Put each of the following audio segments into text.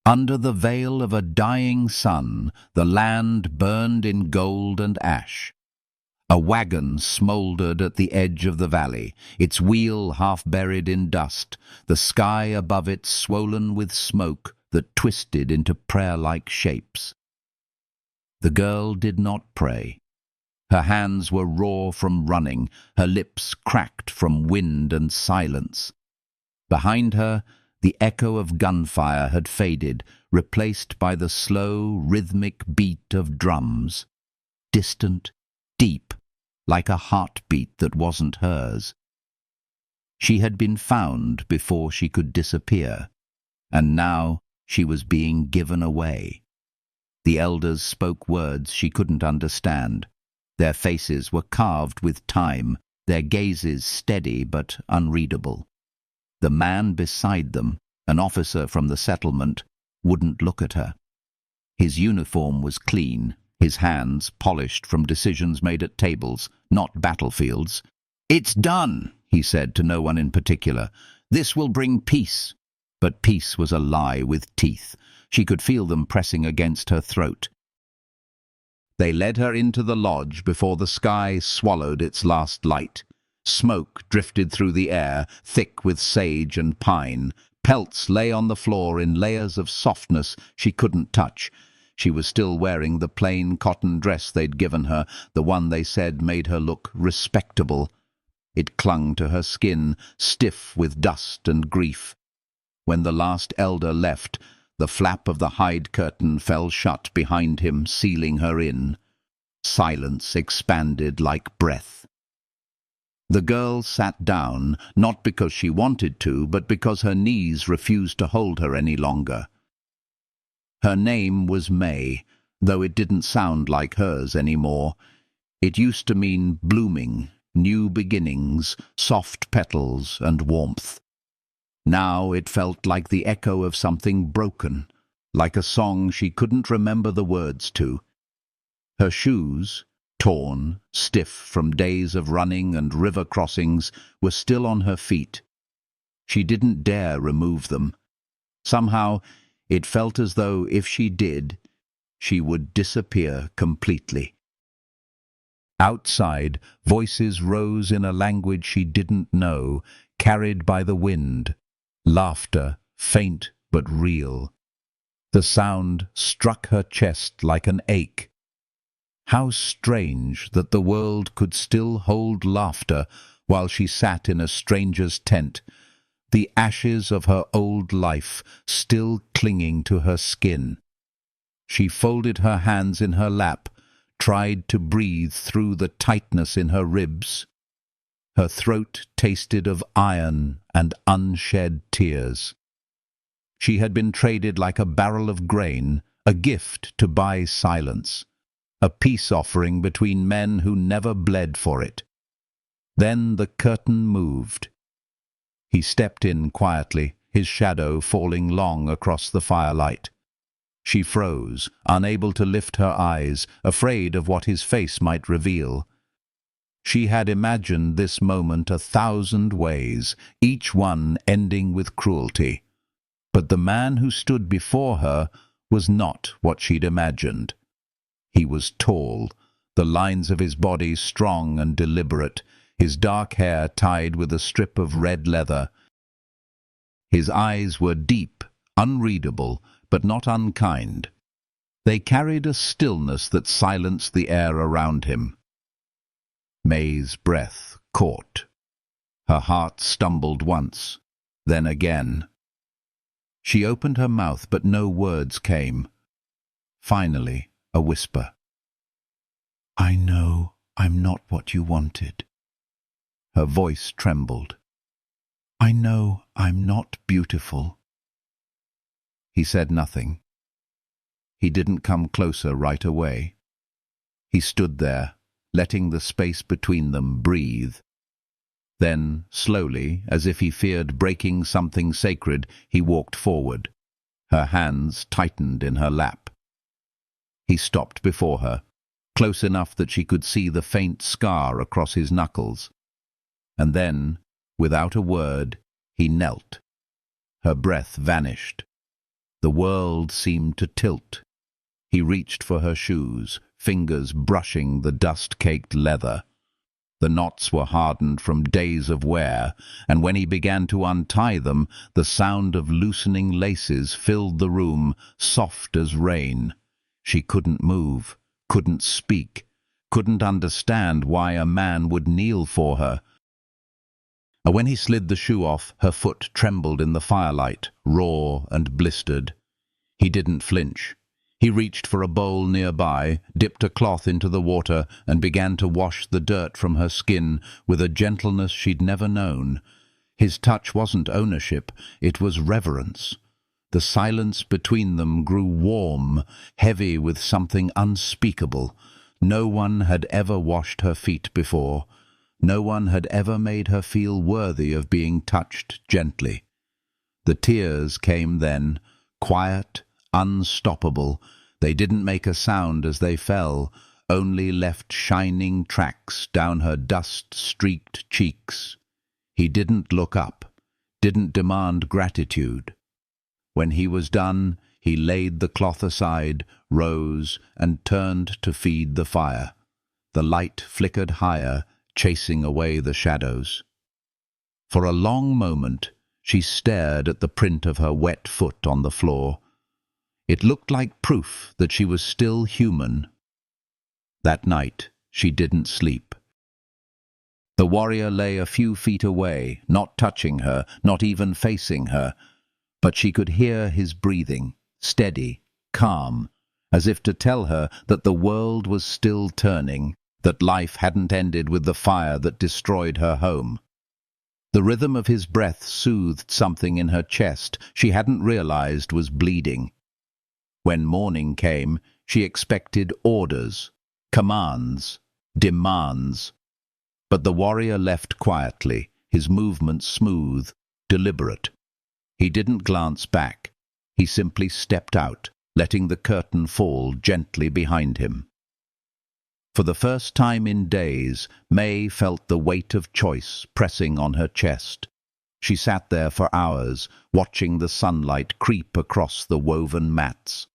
Under the veil of a dying sun, the land burned in gold and ash. A wagon smouldered at the edge of the valley, its wheel half buried in dust, the sky above it swollen with smoke that twisted into prayer-like shapes. The girl did not pray. Her hands were raw from running, her lips cracked from wind and silence. Behind her, the echo of gunfire had faded, replaced by the slow, rhythmic beat of drums. Distant, deep, like a heartbeat that wasn't hers. She had been found before she could disappear, and now she was being given away. The elders spoke words she couldn't understand. Their faces were carved with time, their gazes steady but unreadable. The man beside them, an officer from the settlement, wouldn't look at her. His uniform was clean, his hands polished from decisions made at tables, not battlefields. "It's done," he said to no one in particular. "This will bring peace." But peace was a lie with teeth. She could feel them pressing against her throat. They led her into the lodge before the sky swallowed its last light. Smoke drifted through the air, thick with sage and pine. Pelts lay on the floor in layers of softness she couldn't touch. She was still wearing the plain cotton dress they'd given her, the one they said made her look respectable. It clung to her skin, stiff with dust and grief. When the last elder left, the flap of the hide curtain fell shut behind him, sealing her in. Silence expanded like breath. The girl sat down, not because she wanted to, but because her knees refused to hold her any longer. Her name was May, though it didn't sound like hers anymore. It used to mean blooming, new beginnings, soft petals and warmth. Now it felt like the echo of something broken, like a song she couldn't remember the words to. Her shoes, torn, stiff from days of running and river crossings, were still on her feet. She didn't dare remove them. Somehow it felt as though if she did, she would disappear completely. Outside, voices rose in a language she didn't know, carried by the wind. Laughter, faint but real. The sound struck her chest like an ache. How strange that the world could still hold laughter while she sat in a stranger's tent, the ashes of her old life still clinging to her skin. She folded her hands in her lap, tried to breathe through the tightness in her ribs. Her throat tasted of iron and unshed tears. She had been traded like a barrel of grain, a gift to buy silence, a peace offering between men who never bled for it. Then the curtain moved. He stepped in quietly, his shadow falling long across the firelight. She froze, unable to lift her eyes, afraid of what his face might reveal. She had imagined this moment 1,000 ways, each one ending with cruelty. But the man who stood before her was not what she'd imagined. He was tall, the lines of his body strong and deliberate, his dark hair tied with a strip of red leather. His eyes were deep, unreadable, but not unkind. They carried a stillness that silenced the air around him. May's breath caught. Her heart stumbled once, then again. She opened her mouth, but no words came. Finally, a whisper. "I know I'm not what you wanted." Her voice trembled. "I know I'm not beautiful." He said nothing. He didn't come closer right away. He stood there, letting the space between them breathe. Then, slowly, as if he feared breaking something sacred, he walked forward. Her hands tightened in her lap. He stopped before her, close enough that she could see the faint scar across his knuckles. And then, without a word, he knelt. Her breath vanished. The world seemed to tilt. He reached for her shoes, fingers brushing the dust-caked leather. The knots were hardened from days of wear, and when he began to untie them, the sound of loosening laces filled the room, soft as rain. She couldn't move, couldn't speak, couldn't understand why a man would kneel for her. When he slid the shoe off, her foot trembled in the firelight, raw and blistered. He didn't flinch. He reached for a bowl nearby, dipped a cloth into the water, and began to wash the dirt from her skin with a gentleness she'd never known. His touch wasn't ownership, it was reverence. The silence between them grew warm, heavy with something unspeakable. No one had ever washed her feet before. No one had ever made her feel worthy of being touched gently. The tears came then, quiet, unstoppable. They didn't make a sound as they fell, only left shining tracks down her dust-streaked cheeks. He didn't look up, didn't demand gratitude. When he was done, he laid the cloth aside, rose, and turned to feed the fire. The light flickered higher, chasing away the shadows. For a long moment, she stared at the print of her wet foot on the floor. It looked like proof that she was still human. That night, she didn't sleep. The warrior lay a few feet away, not touching her, not even facing her, but she could hear his breathing, steady, calm, as if to tell her that the world was still turning, that life hadn't ended with the fire that destroyed her home. The rhythm of his breath soothed something in her chest she hadn't realized was bleeding. When morning came, she expected orders, commands, demands. But the warrior left quietly, his movements smooth, deliberate. He didn't glance back. He simply stepped out, letting the curtain fall gently behind him. For the first time in days, May felt the weight of choice pressing on her chest. She sat there for hours, watching the sunlight creep across the woven mats.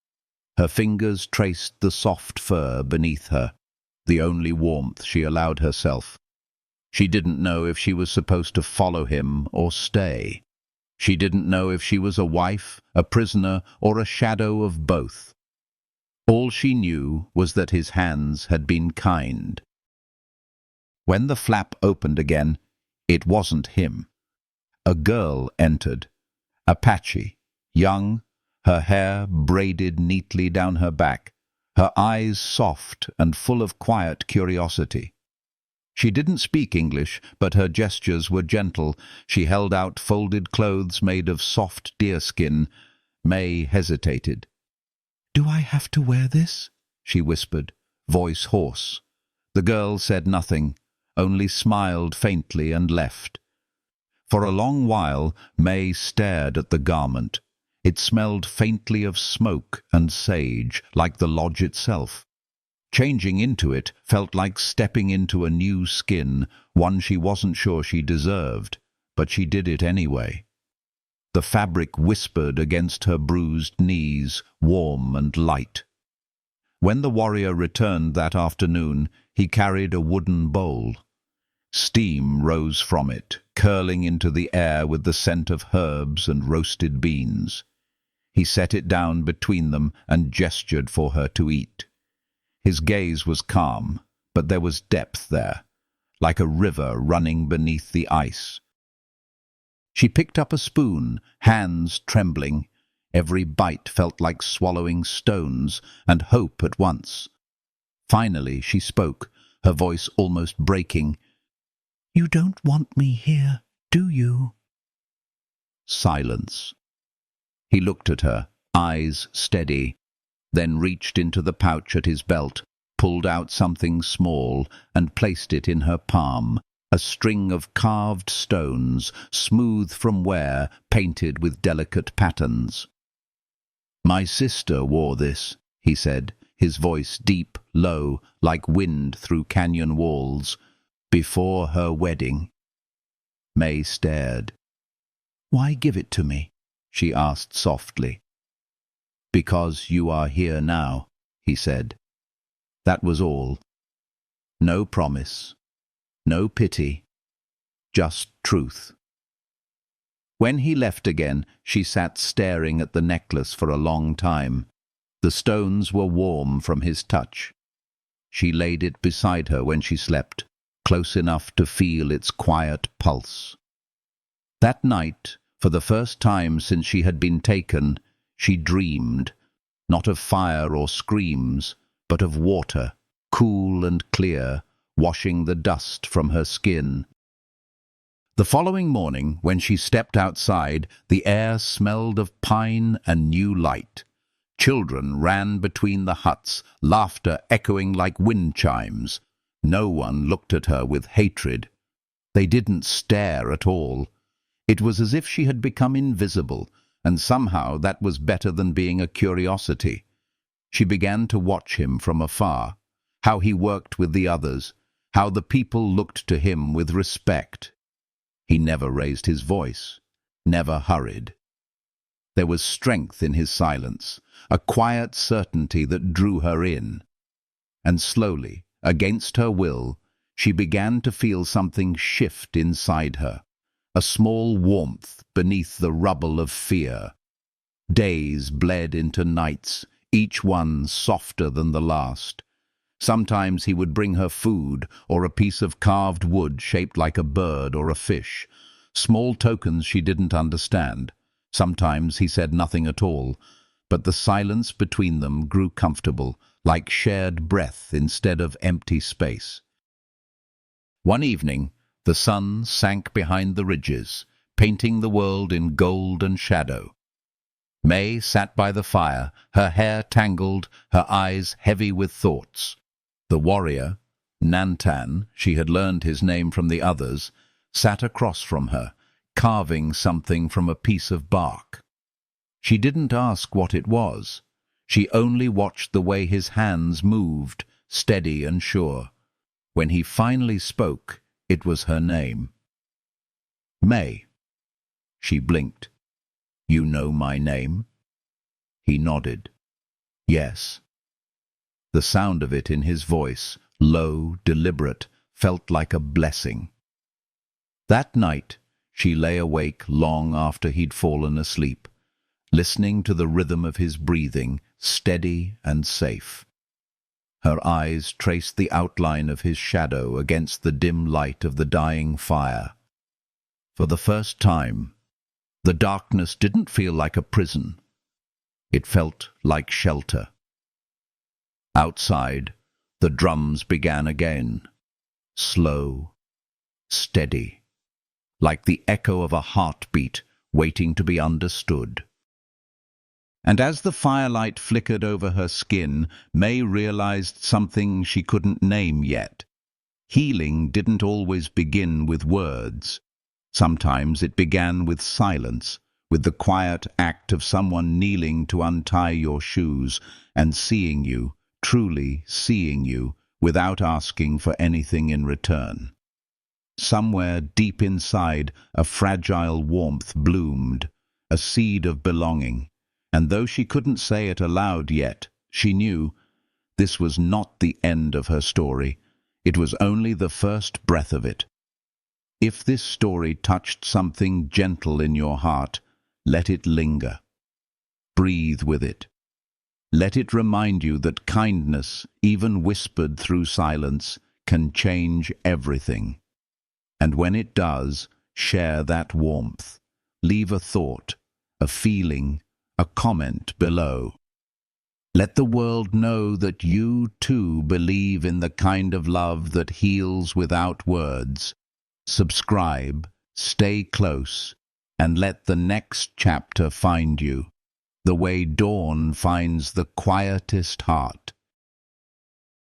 Her fingers traced the soft fur beneath her, the only warmth she allowed herself. She didn't know if she was supposed to follow him or stay. She didn't know if she was a wife, a prisoner, or a shadow of both. All she knew was that his hands had been kind. When the flap opened again, it wasn't him. A girl entered, Apache, young, her hair braided neatly down her back, her eyes soft and full of quiet curiosity. She didn't speak English, but her gestures were gentle. She held out folded clothes made of soft deerskin. May hesitated. "Do I have to wear this?" she whispered, voice hoarse. The girl said nothing, only smiled faintly and left. For a long while, May stared at the garment. It smelled faintly of smoke and sage, like the lodge itself. Changing into it felt like stepping into a new skin, one she wasn't sure she deserved, but she did it anyway. The fabric whispered against her bruised knees, warm and light. When the warrior returned that afternoon, he carried a wooden bowl. Steam rose from it, curling into the air with the scent of herbs and roasted beans. He set it down between them and gestured for her to eat. His gaze was calm, but there was depth there, like a river running beneath the ice. She picked up a spoon, hands trembling. Every bite felt like swallowing stones and hope at once. Finally she spoke, her voice almost breaking. "You don't want me here, do you?" Silence. He looked at her, eyes steady, then reached into the pouch at his belt, pulled out something small, and placed it in her palm. A string of carved stones, smooth from wear, painted with delicate patterns. "My sister wore this," he said, his voice deep, low, like wind through canyon walls, "before her wedding." May stared. "Why give it to me?" she asked softly. "Because you are here now," he said. That was all. No promise, no pity, just truth. When he left again, she sat staring at the necklace for a long time. The stones were warm from his touch. She laid it beside her when she slept, close enough to feel its quiet pulse. That night, for the first time since she had been taken, she dreamed, not of fire or screams, but of water, cool and clear, washing the dust from her skin. The following morning, when she stepped outside, the air smelled of pine and new light. Children ran between the huts, laughter echoing like wind chimes. No one looked at her with hatred. They didn't stare at all. It was as if she had become invisible, and somehow that was better than being a curiosity. She began to watch him from afar, how he worked with the others, how the people looked to him with respect. He never raised his voice, never hurried. There was strength in his silence, a quiet certainty that drew her in. And slowly, against her will, she began to feel something shift inside her, a small warmth beneath the rubble of fear. Days bled into nights, each one softer than the last. Sometimes he would bring her food or a piece of carved wood shaped like a bird or a fish, small tokens she didn't understand. Sometimes he said nothing at all, but the silence between them grew comfortable, like shared breath instead of empty space. One evening, the sun sank behind the ridges, painting the world in gold and shadow. May sat by the fire, her hair tangled, her eyes heavy with thoughts. The warrior, Nantan, she had learned his name from the others, sat across from her, carving something from a piece of bark. She didn't ask what it was. She only watched the way his hands moved, steady and sure. When he finally spoke, it was her name. "May." She blinked. "You know my name?" He nodded. "Yes." The sound of it in his voice, low, deliberate, felt like a blessing. That night, she lay awake long after he'd fallen asleep, listening to the rhythm of his breathing, steady and safe. Her eyes traced the outline of his shadow against the dim light of the dying fire. For the first time, the darkness didn't feel like a prison. It felt like shelter. Outside, the drums began again, slow, steady, like the echo of a heartbeat waiting to be understood. And as the firelight flickered over her skin, May realized something she couldn't name yet. Healing didn't always begin with words. Sometimes it began with silence, with the quiet act of someone kneeling to untie your shoes and seeing you, truly seeing you, without asking for anything in return. Somewhere deep inside, a fragile warmth bloomed, a seed of belonging, and though she couldn't say it aloud yet, she knew this was not the end of her story. It was only the first breath of it. If this story touched something gentle in your heart, let it linger. Breathe with it. Let it remind you that kindness, even whispered through silence, can change everything. And when it does, share that warmth. Leave a thought, a feeling, a comment below. Let the world know that you too believe in the kind of love that heals without words. Subscribe, stay close, and let the next chapter find you, the way dawn finds the quietest heart.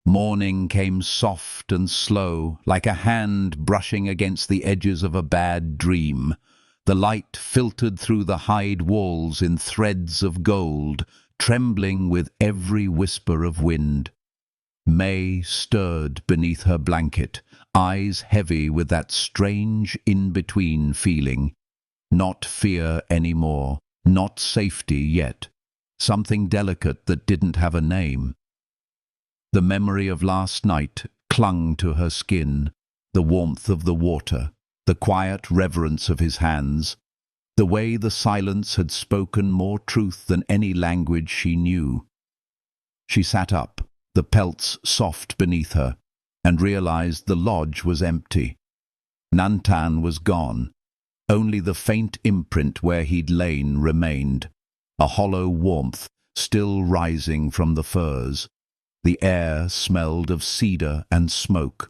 Morning came soft and slow, like a hand brushing against the edges of a bad dream. The light filtered through the hide walls in threads of gold, trembling with every whisper of wind. May stirred beneath her blanket, eyes heavy with that strange in-between feeling. Not fear anymore, not safety yet. something delicate that didn't have a name. The memory of last night clung to her skin, the warmth of the water, the quiet reverence of his hands, the way the silence had spoken more truth than any language she knew. She sat up, the pelts soft beneath her, and realized the lodge was empty. Nantan was gone. Only the faint imprint where he'd lain remained, a hollow warmth still rising from the firs. The air smelled of cedar and smoke.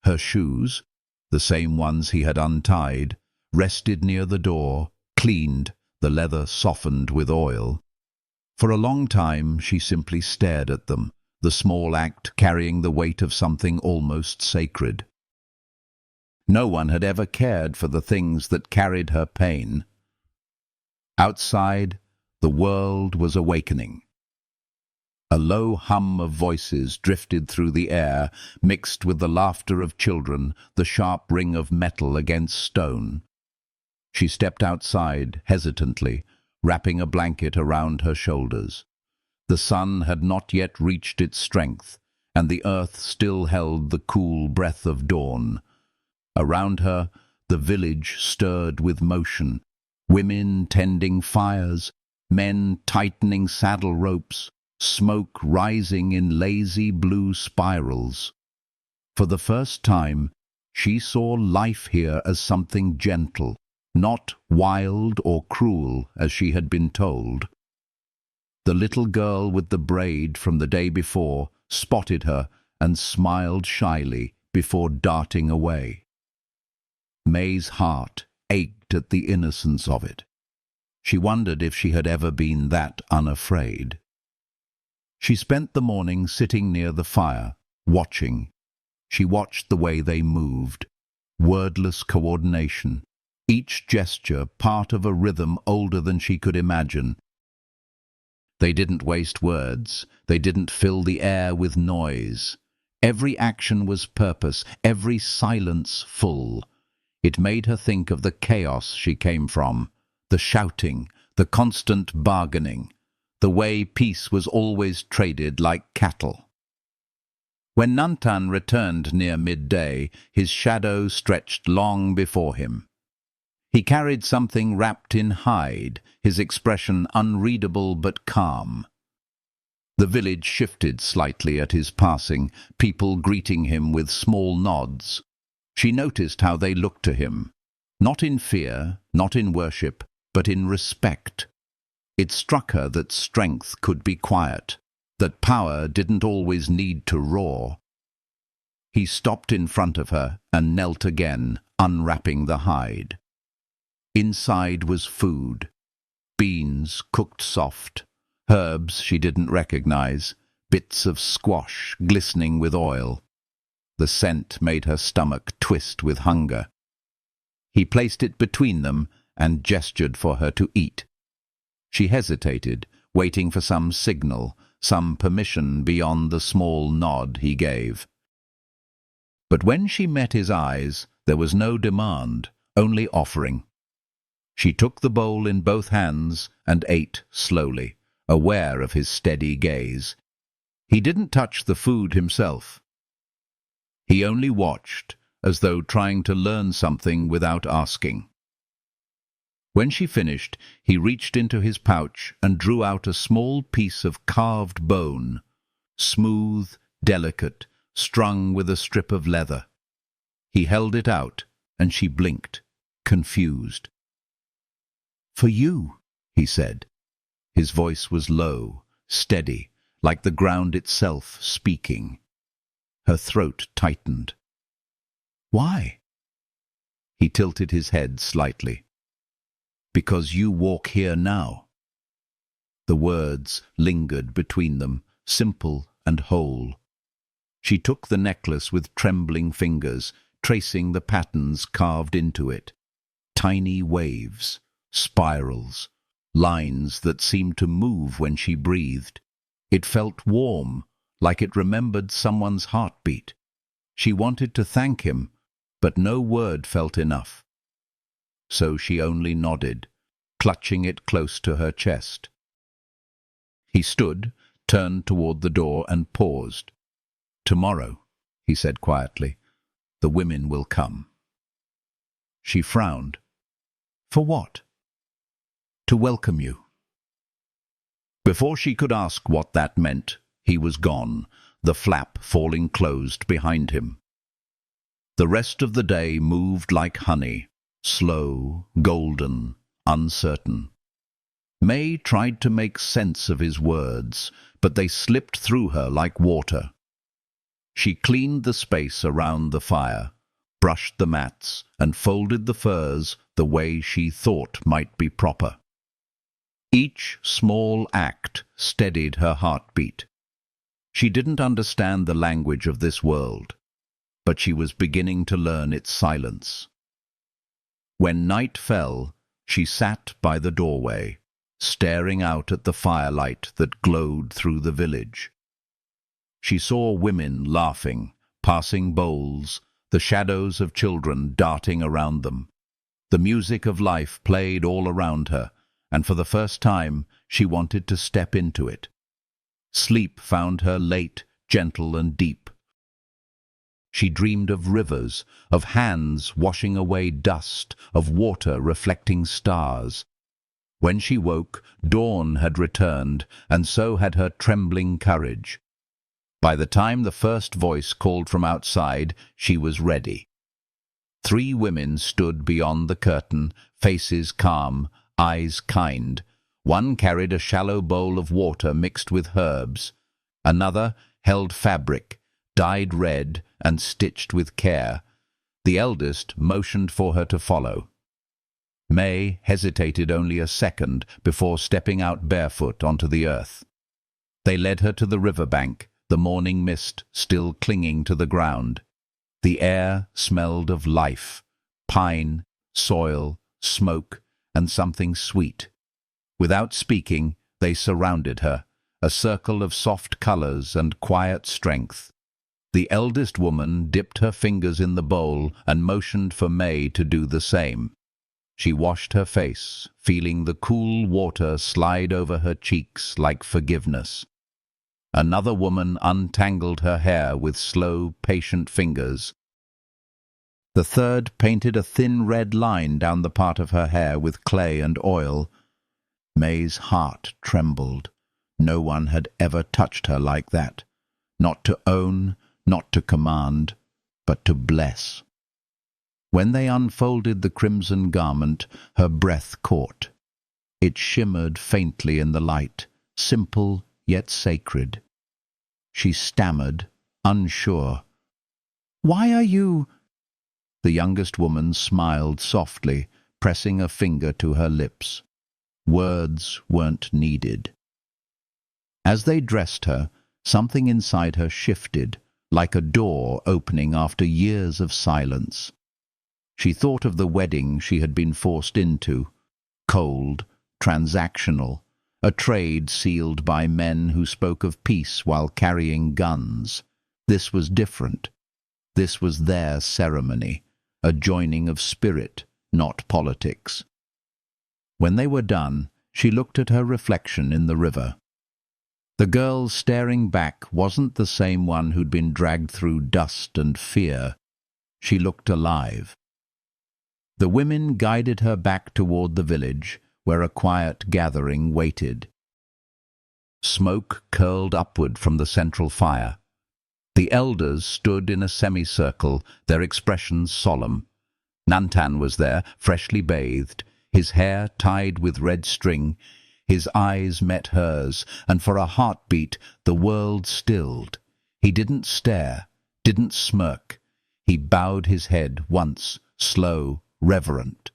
Her shoes, the same ones he had untied, rested near the door, cleaned, the leather softened with oil. For a long time she simply stared at them, the small act carrying the weight of something almost sacred. No one had ever cared for the things that carried her pain. Outside, the world was awakening. A low hum of voices drifted through the air, mixed with the laughter of children, the sharp ring of metal against stone. She stepped outside, hesitantly, wrapping a blanket around her shoulders. The sun had not yet reached its strength, and the earth still held the cool breath of dawn. Around her, the village stirred with motion, women tending fires, men tightening saddle ropes, smoke rising in lazy blue spirals. For the first time, she saw life here as something gentle, not wild or cruel as she had been told. The little girl with the braid from the day before spotted her and smiled shyly before darting away. May's heart ached at the innocence of it. She wondered if she had ever been that unafraid. She spent the morning sitting near the fire, watching. She watched the way they moved, wordless coordination, each gesture part of a rhythm older than she could imagine. They didn't waste words, they didn't fill the air with noise. Every action was purpose, every silence full. It made her think of the chaos she came from, the shouting, the constant bargaining, the way peace was always traded like cattle. When Nantan returned near midday, his shadow stretched long before him. He carried something wrapped in hide, his expression unreadable but calm. The village shifted slightly at his passing, people greeting him with small nods. She noticed how they looked to him, not in fear, not in worship, but in respect. It struck her that strength could be quiet, that power didn't always need to roar. He stopped in front of her and knelt again, unwrapping the hide. Inside was food, beans cooked soft, herbs she didn't recognize, bits of squash glistening with oil. The scent made her stomach twist with hunger. He placed it between them and gestured for her to eat. She hesitated, waiting for some signal, some permission beyond the small nod he gave. But when she met his eyes, there was no demand, only offering. She took the bowl in both hands and ate slowly, aware of his steady gaze. He didn't touch the food himself. He only watched, as though trying to learn something without asking. When she finished, he reached into his pouch and drew out a small piece of carved bone, smooth, delicate, strung with a strip of leather. He held it out, and she blinked, confused. "For you," he said. His voice was low, steady, like the ground itself speaking. Her throat tightened. "Why?" He tilted his head slightly. "Because you walk here now." The words lingered between them, simple and whole. She took the necklace with trembling fingers, tracing the patterns carved into it. Tiny waves, spirals, lines that seemed to move when she breathed. It felt warm, like it remembered someone's heartbeat. She wanted to thank him, but no word felt enough. So she only nodded, clutching it close to her chest. He stood, turned toward the door and paused. "Tomorrow," he said quietly, "the women will come." She frowned. "For what?" "To welcome you." Before she could ask what that meant, he was gone, the flap falling closed behind him. The rest of the day moved like honey, slow, golden, uncertain. May tried to make sense of his words, but they slipped through her like water. She cleaned the space around the fire, brushed the mats, and folded the furs the way she thought might be proper. Each small act steadied her heartbeat. She didn't understand the language of this world, but she was beginning to learn its silence. When night fell, she sat by the doorway, staring out at the firelight that glowed through the village. She saw women laughing, passing bowls, the shadows of children darting around them. The music of life played all around her, and for the first time she wanted to step into it. Sleep found her late, gentle and deep. She dreamed of rivers, of hands washing away dust, of water reflecting stars. When she woke, dawn had returned, and so had her trembling courage. By the time the first voice called from outside, she was ready. 3 women stood beyond the curtain, faces calm, eyes kind. One carried a shallow bowl of water mixed with herbs. Another held fabric, dyed red and stitched with care. The eldest motioned for her to follow. May hesitated only a second before stepping out barefoot onto the earth. They led her to the riverbank, the morning mist still clinging to the ground. The air smelled of life, pine, soil, smoke, and something sweet. Without speaking, they surrounded her, a circle of soft colors and quiet strength. The eldest woman dipped her fingers in the bowl and motioned for May to do the same. She washed her face, feeling the cool water slide over her cheeks like forgiveness. Another woman untangled her hair with slow, patient fingers. The third painted a thin red line down the part of her hair with clay and oil. May's heart trembled. No one had ever touched her like that. Not to own, not to command, but to bless. When they unfolded the crimson garment, her breath caught. It shimmered faintly in the light, simple yet sacred. She stammered, unsure. "Why are you—" The youngest woman smiled softly, pressing a finger to her lips. Words weren't needed. As they dressed her, something inside her shifted, like a door opening after years of silence. She thought of the wedding she had been forced into, cold, transactional, a trade sealed by men who spoke of peace while carrying guns. This was different. This was their ceremony, a joining of spirit, not politics. When they were done, she looked at her reflection in the river. The girl staring back wasn't the same one who'd been dragged through dust and fear. She looked alive. The women guided her back toward the village, where a quiet gathering waited. Smoke curled upward from the central fire. The elders stood in a semicircle, their expressions solemn. Nantan was there, freshly bathed, his hair tied with red string. His eyes met hers, and for a heartbeat the world stilled. He didn't stare, didn't smirk. He bowed his head once, slow, reverent.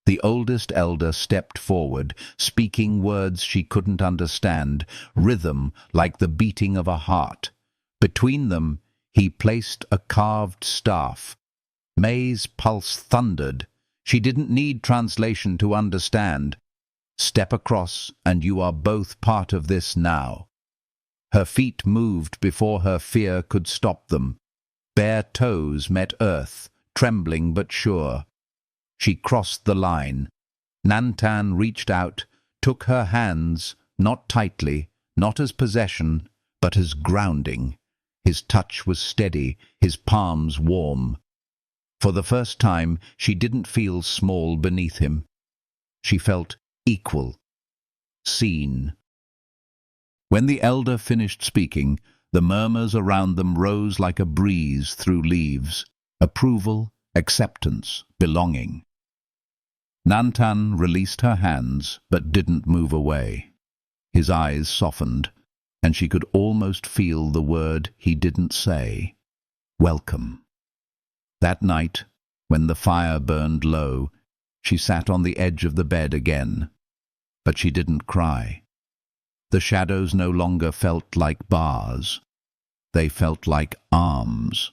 The oldest elder stepped forward, speaking words she couldn't understand, rhythm like the beating of a heart. Between them, he placed a carved staff. May's pulse thundered. She didn't need translation to understand. Step across, and you are both part of this now. Her feet moved before her fear could stop them. Bare toes met earth, trembling but sure. She crossed the line. Nantan reached out, took her hands, not tightly, not as possession, but as grounding. His touch was steady, his palms warm. For the first time, she didn't feel small beneath him. She felt equal, seen. When the elder finished speaking, the murmurs around them rose like a breeze through leaves. Approval, acceptance, belonging. Nantan released her hands, but didn't move away. His eyes softened, and she could almost feel the word he didn't say. Welcome. That night, when the fire burned low, she sat on the edge of the bed again. But she didn't cry. The shadows no longer felt like bars. They felt like arms.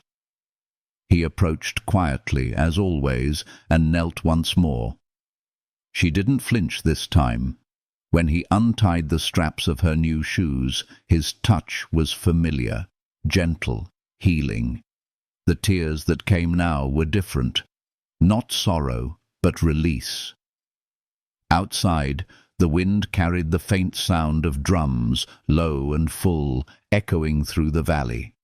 He approached quietly, as always, and knelt once more. She didn't flinch this time. When he untied the straps of her new shoes, his touch was familiar, gentle, healing. The tears that came now were different. Not sorrow, but release. Outside, the wind carried the faint sound of drums, low and full, echoing through the valley.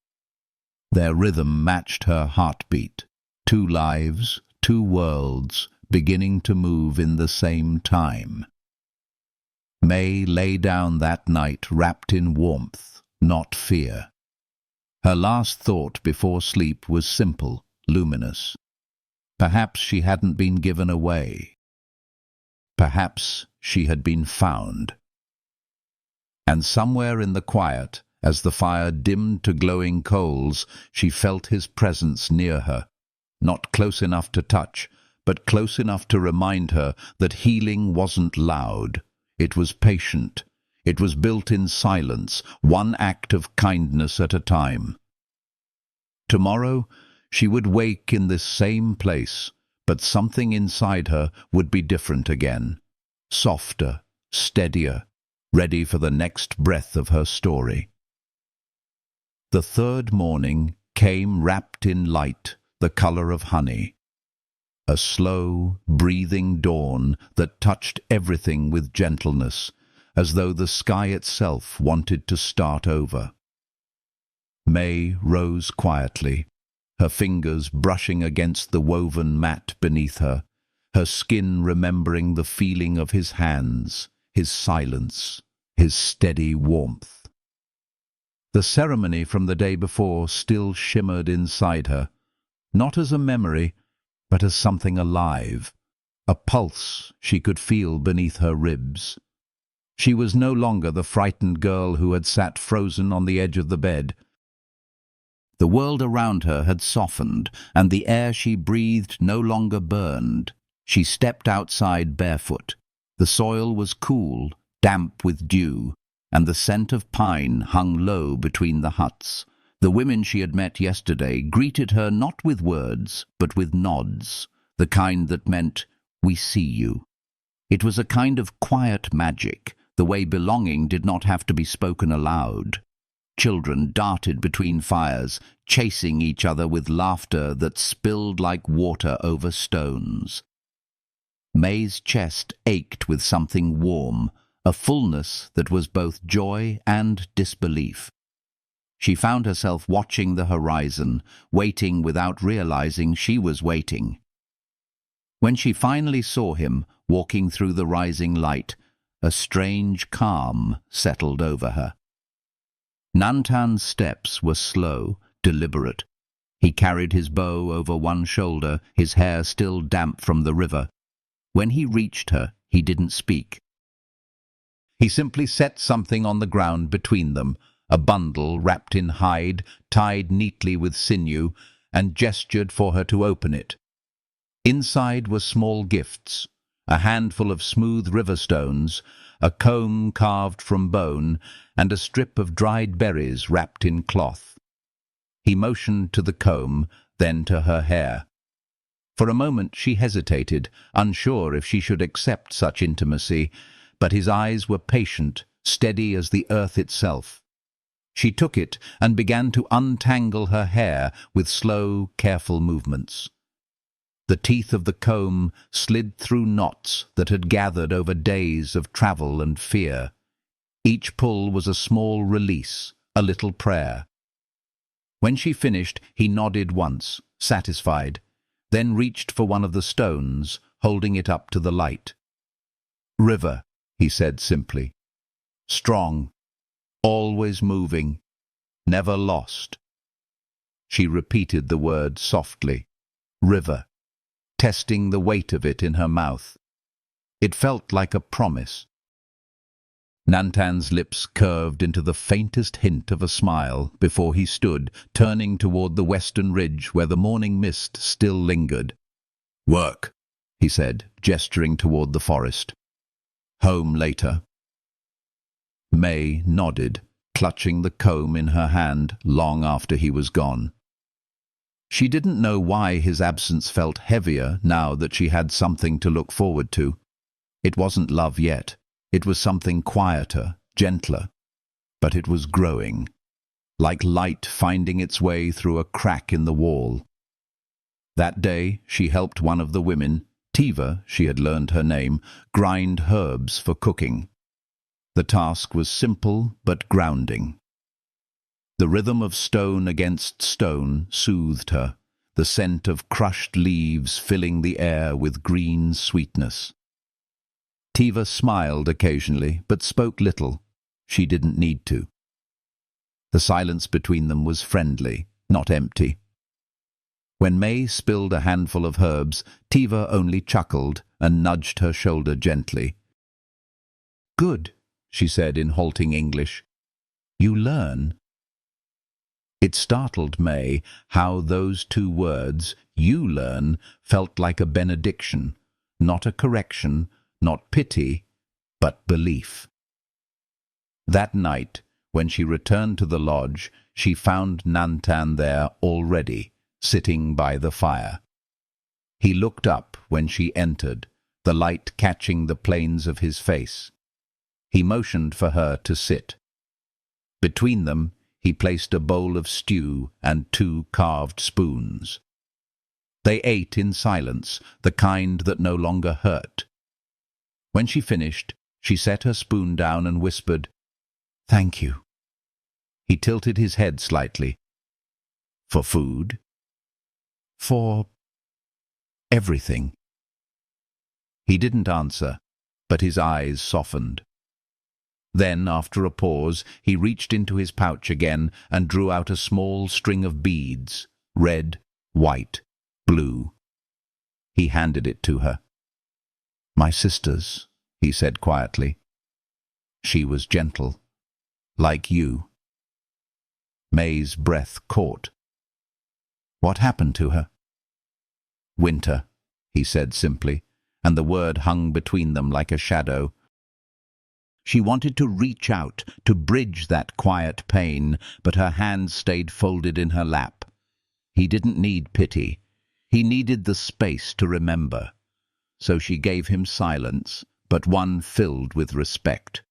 Their rhythm matched her heartbeat. 2 lives, 2 worlds, beginning to move in the same time. May lay down that night wrapped in warmth, not fear. Her last thought before sleep was simple, luminous. Perhaps she hadn't been given away. Perhaps she had been found. And somewhere in the quiet, as the fire dimmed to glowing coals, she felt his presence near her, not close enough to touch, but close enough to remind her that healing wasn't loud. It was patient. It was built in silence, one act of kindness at a time. Tomorrow, she would wake in this same place, but something inside her would be different again. Softer, steadier, ready for the next breath of her story. The 3rd morning came wrapped in light, the color of honey. A slow, breathing dawn that touched everything with gentleness, as though the sky itself wanted to start over. May rose quietly, her fingers brushing against the woven mat beneath her, her skin remembering the feeling of his hands, his silence, his steady warmth. The ceremony from the day before still shimmered inside her, not as a memory, but as something alive, a pulse she could feel beneath her ribs. She was no longer the frightened girl who had sat frozen on the edge of the bed. The world around her had softened, and the air she breathed no longer burned. She stepped outside barefoot. The soil was cool, damp with dew, and the scent of pine hung low between the huts. The women she had met yesterday greeted her not with words, but with nods, the kind that meant, "We see you." It was a kind of quiet magic, the way belonging did not have to be spoken aloud. Children darted between fires, chasing each other with laughter that spilled like water over stones. May's chest ached with something warm, a fullness that was both joy and disbelief. She found herself watching the horizon, waiting without realizing she was waiting. When she finally saw him, walking through the rising light, a strange calm settled over her. Nantan's steps were slow, deliberate. He carried his bow over one shoulder, his hair still damp from the river. When he reached her, he didn't speak. He simply set something on the ground between them, a bundle wrapped in hide, tied neatly with sinew, and gestured for her to open it. Inside were small gifts, a handful of smooth river stones, a comb carved from bone, and a strip of dried berries wrapped in cloth. He motioned to the comb, then to her hair. For a moment she hesitated, unsure if she should accept such intimacy, but his eyes were patient, steady as the earth itself. She took it and began to untangle her hair with slow, careful movements. The teeth of the comb slid through knots that had gathered over days of travel and fear. Each pull was a small release, a little prayer. When she finished, he nodded once, satisfied, then reached for one of the stones, holding it up to the light. "River," he said simply. "Strong, always moving, never lost." She repeated the word softly. River, testing the weight of it in her mouth. It felt like a promise. Nantan's lips curved into the faintest hint of a smile before he stood, turning toward the western ridge where the morning mist still lingered. "Work," he said, gesturing toward the forest. "Home later." May nodded, clutching the comb in her hand long after he was gone. She didn't know why his absence felt heavier now that she had something to look forward to. It wasn't love yet. It was something quieter, gentler. But it was growing, like light finding its way through a crack in the wall. That day she helped one of the women, Tiva, she had learned her name, grind herbs for cooking. The task was simple but grounding. The rhythm of stone against stone soothed her, the scent of crushed leaves filling the air with green sweetness. Tiva smiled occasionally, but spoke little. She didn't need to. The silence between them was friendly, not empty. When May spilled a handful of herbs, Tiva only chuckled and nudged her shoulder gently. "Good," she said in halting English. "You learn." It startled May how those two words, "you learn," felt like a benediction, not a correction, not pity, but belief. That night, when she returned to the lodge, she found Nantan there already, sitting by the fire. He looked up when she entered, the light catching the planes of his face. He motioned for her to sit. Between them, he placed a bowl of stew and 2 carved spoons. They ate in silence, the kind that no longer hurt. When she finished, she set her spoon down and whispered, "Thank you." He tilted his head slightly. "For food?" "For everything." He didn't answer, but his eyes softened. Then, after a pause, he reached into his pouch again and drew out a small string of beads, red, white, blue. He handed it to her. "My sister's," he said quietly. "She was gentle, like you." May's breath caught. "What happened to her?" "Winter," he said simply, and the word hung between them like a shadow. She wanted to reach out, to bridge that quiet pain, but her hands stayed folded in her lap. He didn't need pity. He needed the space to remember. So she gave him silence, but one filled with respect.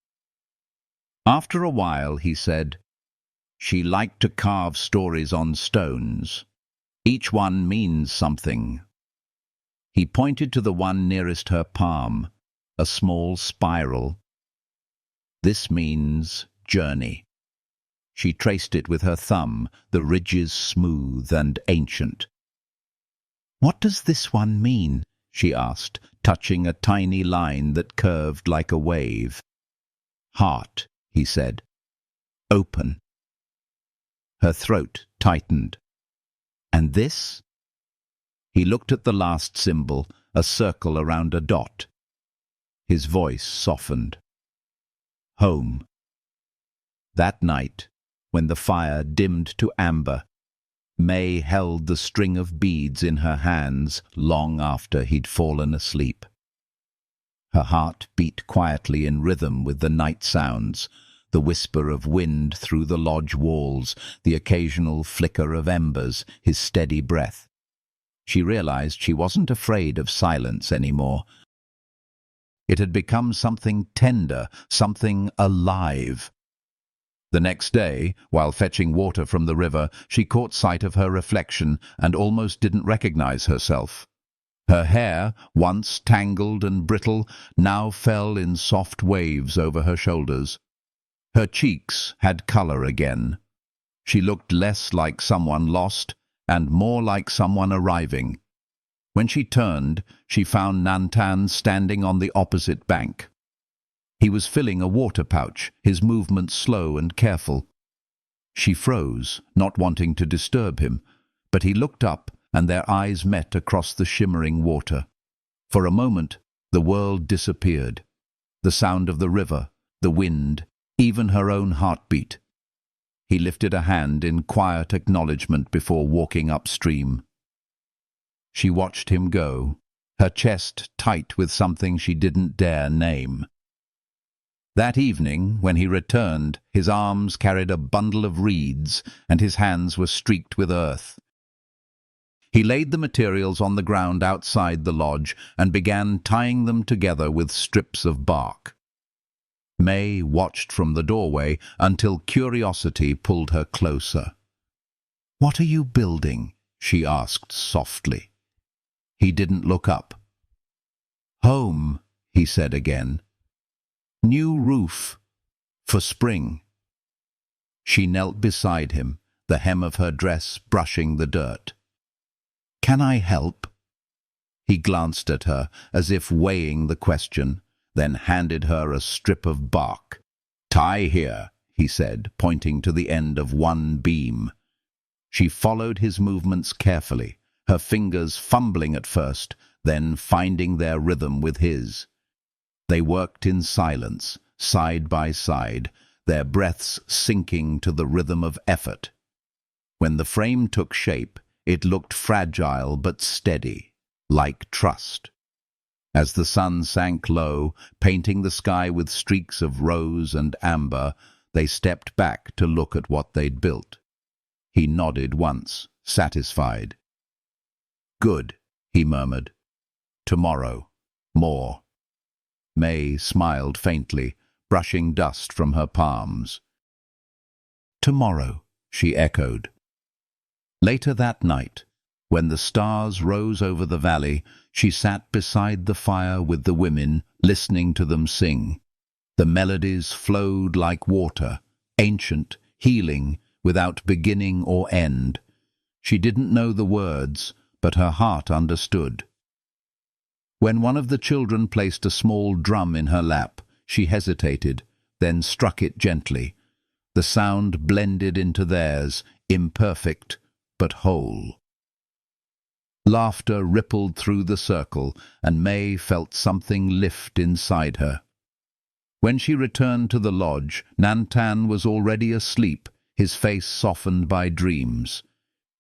After a while, he said, "She liked to carve stories on stones. Each one means something." He pointed to the one nearest her palm, a small spiral. "This means journey." She traced it with her thumb, the ridges smooth and ancient. "What does this one mean?" she asked, touching a tiny line that curved like a wave. "Heart," he said. "Open." Her throat tightened. "And this?" He looked at the last symbol, a circle around a dot. His voice softened. "Home." That night, when the fire dimmed to amber, May held the string of beads in her hands long after he'd fallen asleep. Her heart beat quietly in rhythm with the night sounds, the whisper of wind through the lodge walls, the occasional flicker of embers, his steady breath. She realized she wasn't afraid of silence anymore. It had become something tender, something alive. The next day, while fetching water from the river, she caught sight of her reflection and almost didn't recognize herself. Her hair, once tangled and brittle, now fell in soft waves over her shoulders. Her cheeks had color again. She looked less like someone lost and more like someone arriving. When she turned, she found Nantan standing on the opposite bank. He was filling a water pouch, his movements slow and careful. She froze, not wanting to disturb him, but he looked up and their eyes met across the shimmering water. For a moment, the world disappeared. The sound of the river, the wind, even her own heartbeat. He lifted a hand in quiet acknowledgement before walking upstream. She watched him go, her chest tight with something she didn't dare name. That evening, when he returned, his arms carried a bundle of reeds and his hands were streaked with earth. He laid the materials on the ground outside the lodge and began tying them together with strips of bark. May watched from the doorway until curiosity pulled her closer. "What are you building?" she asked softly. He didn't look up. "Home," he said again. "New roof. For spring." She knelt beside him, the hem of her dress brushing the dirt. "Can I help?" He glanced at her, as if weighing the question, then handed her a strip of bark. "Tie here," he said, pointing to the end of one beam. She followed his movements carefully, her fingers fumbling at first, then finding their rhythm with his. They worked in silence, side by side, their breaths sinking to the rhythm of effort. When the frame took shape, it looked fragile but steady, like trust. As the sun sank low, painting the sky with streaks of rose and amber, they stepped back to look at what they'd built. He nodded once, satisfied. "Good," he murmured. "Tomorrow. More." May smiled faintly, brushing dust from her palms. "Tomorrow," she echoed. Later that night, when the stars rose over the valley, she sat beside the fire with the women, listening to them sing. The melodies flowed like water, ancient, healing, without beginning or end. She didn't know the words, but her heart understood. When one of the children placed a small drum in her lap, she hesitated, then struck it gently. The sound blended into theirs, imperfect but whole. Laughter rippled through the circle, and May felt something lift inside her. When she returned to the lodge, Nantan was already asleep, his face softened by dreams.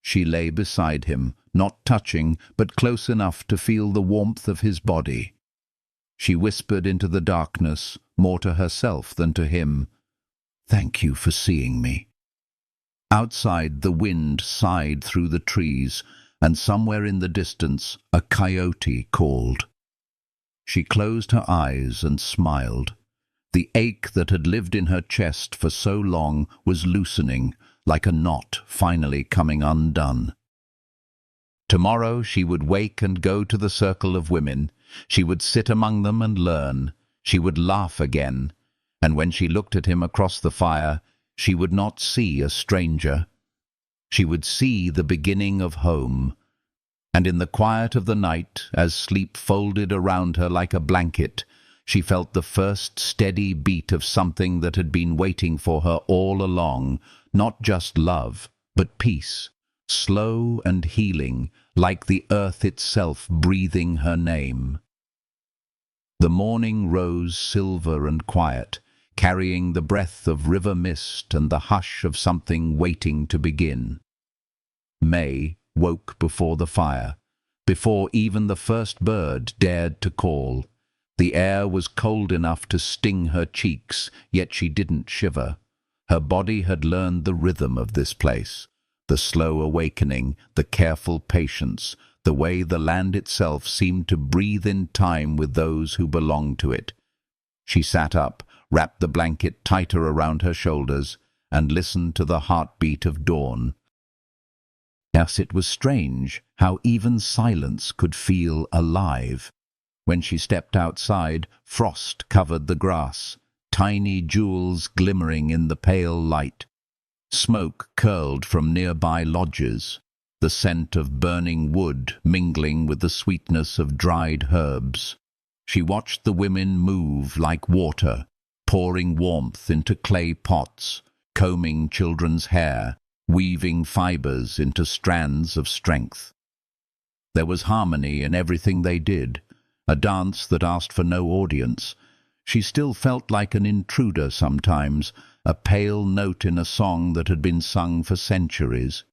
She lay beside him, not touching, but close enough to feel the warmth of his body. She whispered into the darkness, more to herself than to him, "Thank you for seeing me." Outside, the wind sighed through the trees, and somewhere in the distance a coyote called. She closed her eyes and smiled. The ache that had lived in her chest for so long was loosening, like a knot finally coming undone. Tomorrow she would wake and go to the circle of women. She would sit among them and learn. She would laugh again, and when she looked at him across the fire, she would not see a stranger. She would see the beginning of home. And in the quiet of the night, as sleep folded around her like a blanket, she felt the first steady beat of something that had been waiting for her all along, not just love, but peace, slow and healing, like the earth itself breathing her name. The morning rose silver and quiet, carrying the breath of river mist and the hush of something waiting to begin. May woke before the fire, before even the first bird dared to call. The air was cold enough to sting her cheeks, yet she didn't shiver. Her body had learned the rhythm of this place, the slow awakening, the careful patience, the way the land itself seemed to breathe in time with those who belonged to it. She sat up, wrapped the blanket tighter around her shoulders, and listened to the heartbeat of dawn. Yes, it was strange how even silence could feel alive. When she stepped outside, frost covered the grass. tiny jewels glimmering in the pale light. Smoke curled from nearby lodges, the scent of burning wood mingling with the sweetness of dried herbs. She watched the women move like water, pouring warmth into clay pots, combing children's hair, weaving fibers into strands of strength. There was harmony in everything they did, a dance that asked for no audience. She still felt like an intruder sometimes, a pale note in a song that had been sung for centuries.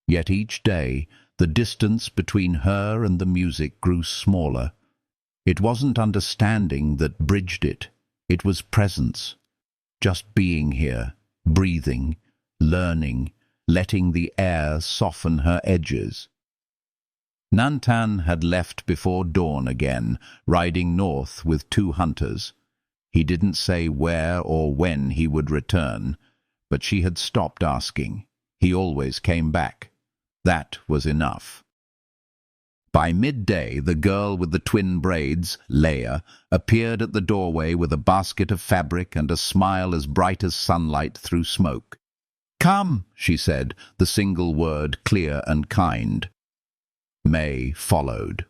Yet each day, the distance between her and the music grew smaller. It wasn't understanding that bridged it. It was presence. Just being here, breathing, learning, letting the air soften her edges. Nantan had left before dawn again, riding north with 2 hunters. He didn't say where or when he would return, but she had stopped asking. He always came back. That was enough. By midday, the girl with the twin braids, Leia, appeared at the doorway with a basket of fabric and a smile as bright as sunlight through smoke. "Come," she said, the single word clear and kind. May followed.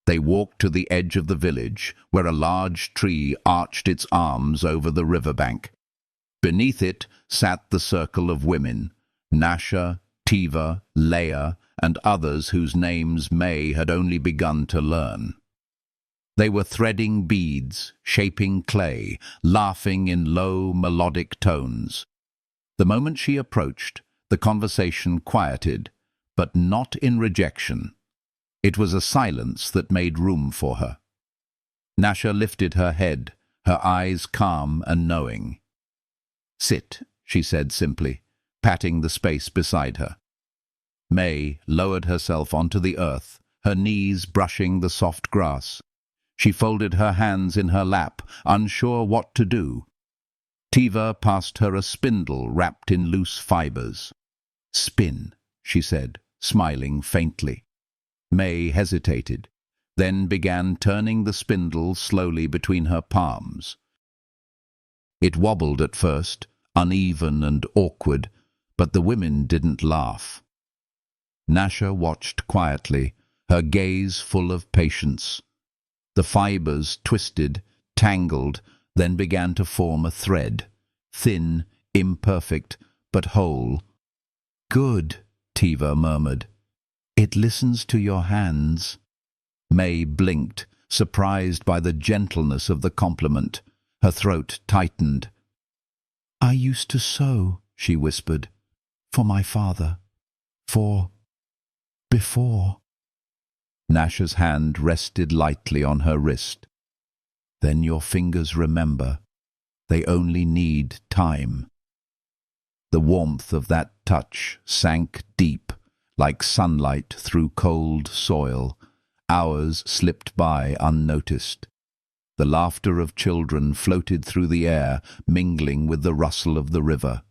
They walked to the edge of the village, where a large tree arched its arms over the riverbank. Beneath it sat the circle of women, Nasha, Tiva, Leia, and others whose names May had only begun to learn. They were threading beads, shaping clay, laughing in low, melodic tones. The moment she approached, the conversation quieted, but not in rejection. It was a silence that made room for her. Nasha lifted her head, her eyes calm and knowing. "Sit," she said simply, patting the space beside her. May lowered herself onto the earth, her knees brushing the soft grass. She folded her hands in her lap, unsure what to do. Tiva passed her a spindle wrapped in loose fibers. "Spin," she said, smiling faintly. May hesitated, then began turning the spindle slowly between her palms. It wobbled at first, uneven and awkward, but the women didn't laugh. Nasha watched quietly, her gaze full of patience. The fibers twisted, tangled, then began to form a thread, thin, imperfect, but whole. "Good," Tiva murmured. "It listens to your hands." May blinked, surprised by the gentleness of the compliment. Her throat tightened. "I used to sew," she whispered, "for my father. Before." Nasha's hand rested lightly on her wrist. "Then your fingers remember. They only need time." The warmth of that touch sank deep, like sunlight through cold soil. Hours slipped by unnoticed. The laughter of children floated through the air, mingling with the rustle of the river.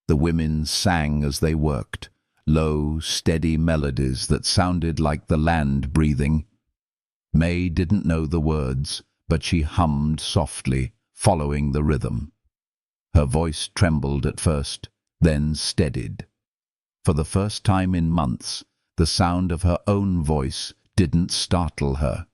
The women sang as they worked, low, steady melodies that sounded like the land breathing. May didn't know the words, but she hummed softly, following the rhythm. Her voice trembled at first, then steadied. For the first time in months, the sound of her own voice didn't startle her.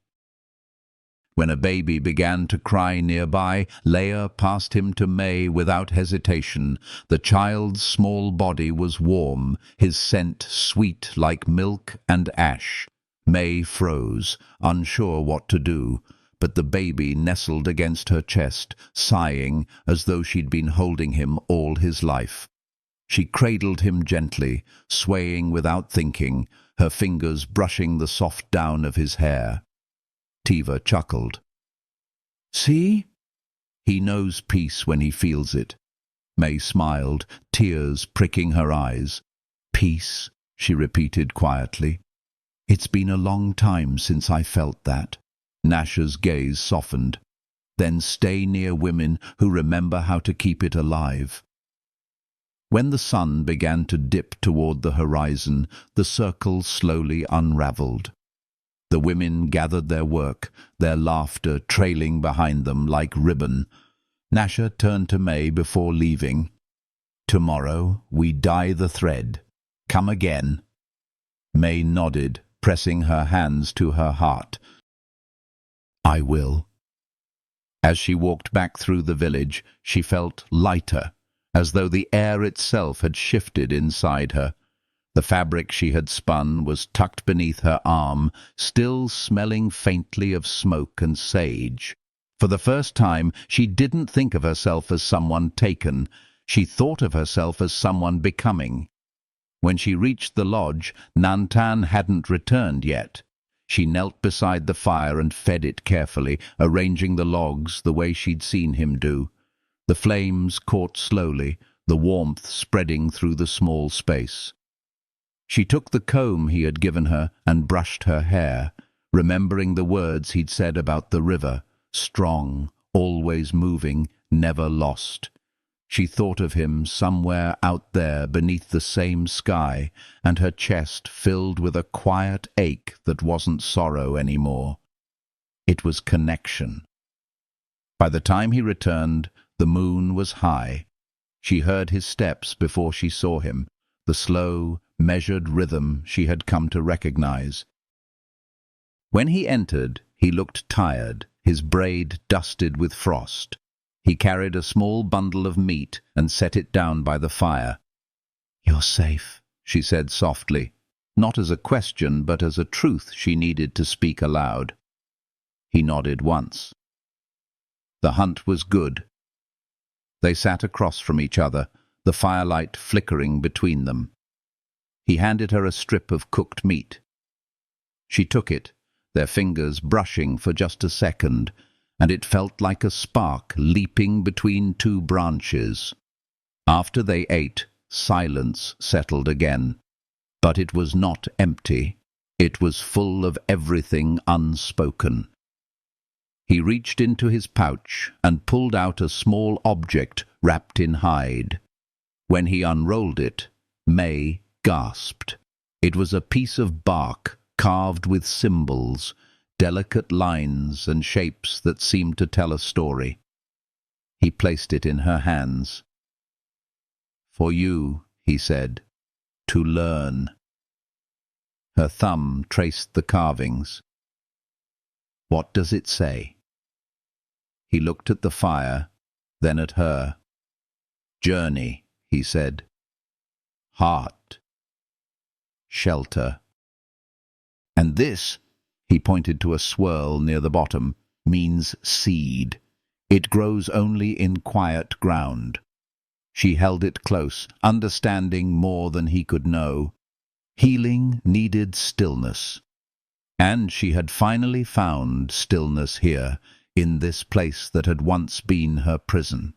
When a baby began to cry nearby, Leia passed him to May without hesitation. The child's small body was warm, his scent sweet like milk and ash. May froze, unsure what to do, but the baby nestled against her chest, sighing as though she'd been holding him all his life. She cradled him gently, swaying without thinking, her fingers brushing the soft down of his hair. Tiva chuckled. "See? He knows peace when he feels it." May smiled, tears pricking her eyes. "Peace," she repeated quietly. "It's been a long time since I felt that." Nasha's gaze softened. "Then stay near women who remember how to keep it alive." When the sun began to dip toward the horizon, the circle slowly unraveled. The women gathered their work, their laughter trailing behind them like ribbon. Nasha turned to May before leaving. "Tomorrow we dye the thread. Come again." May nodded, pressing her hands to her heart. "I will." As she walked back through the village, she felt lighter, as though the air itself had shifted inside her. The fabric she had spun was tucked beneath her arm, still smelling faintly of smoke and sage. For the first time, she didn't think of herself as someone taken. She thought of herself as someone becoming. When she reached the lodge, Nantan hadn't returned yet. She knelt beside the fire and fed it carefully, arranging the logs the way she'd seen him do. The flames caught slowly, the warmth spreading through the small space. She took the comb he had given her and brushed her hair, remembering the words he'd said about the river, strong, always moving, never lost. She thought of him somewhere out there beneath the same sky, and her chest filled with a quiet ache that wasn't sorrow anymore. It was connection. By the time he returned, the moon was high. She heard his steps before she saw him, the slow, measured rhythm she had come to recognize. When he entered, he looked tired, his braid dusted with frost. He carried a small bundle of meat and set it down by the fire. "You're safe," she said softly, not as a question but as a truth she needed to speak aloud. He nodded once. The hunt was good. They sat across from each other, the firelight flickering between them. He handed her a strip of cooked meat. She took it, their fingers brushing for just a second, and it felt like a spark leaping between two branches. After they ate, silence settled again. But it was not empty. It was full of everything unspoken. He reached into his pouch and pulled out a small object wrapped in hide. When he unrolled it, May gasped. It was a piece of bark carved with symbols, delicate lines and shapes that seemed to tell a story. He placed it in her hands. "For you," he said, "to learn." Her thumb traced the carvings. "What does it say?" He looked at the fire, then at her. "Journey," he said. "Heart. Shelter. And this," he pointed to a swirl near the bottom, "means seed. It grows only in quiet ground." She held it close, understanding more than he could know. Healing needed stillness. And she had finally found stillness here, in this place that had once been her prison.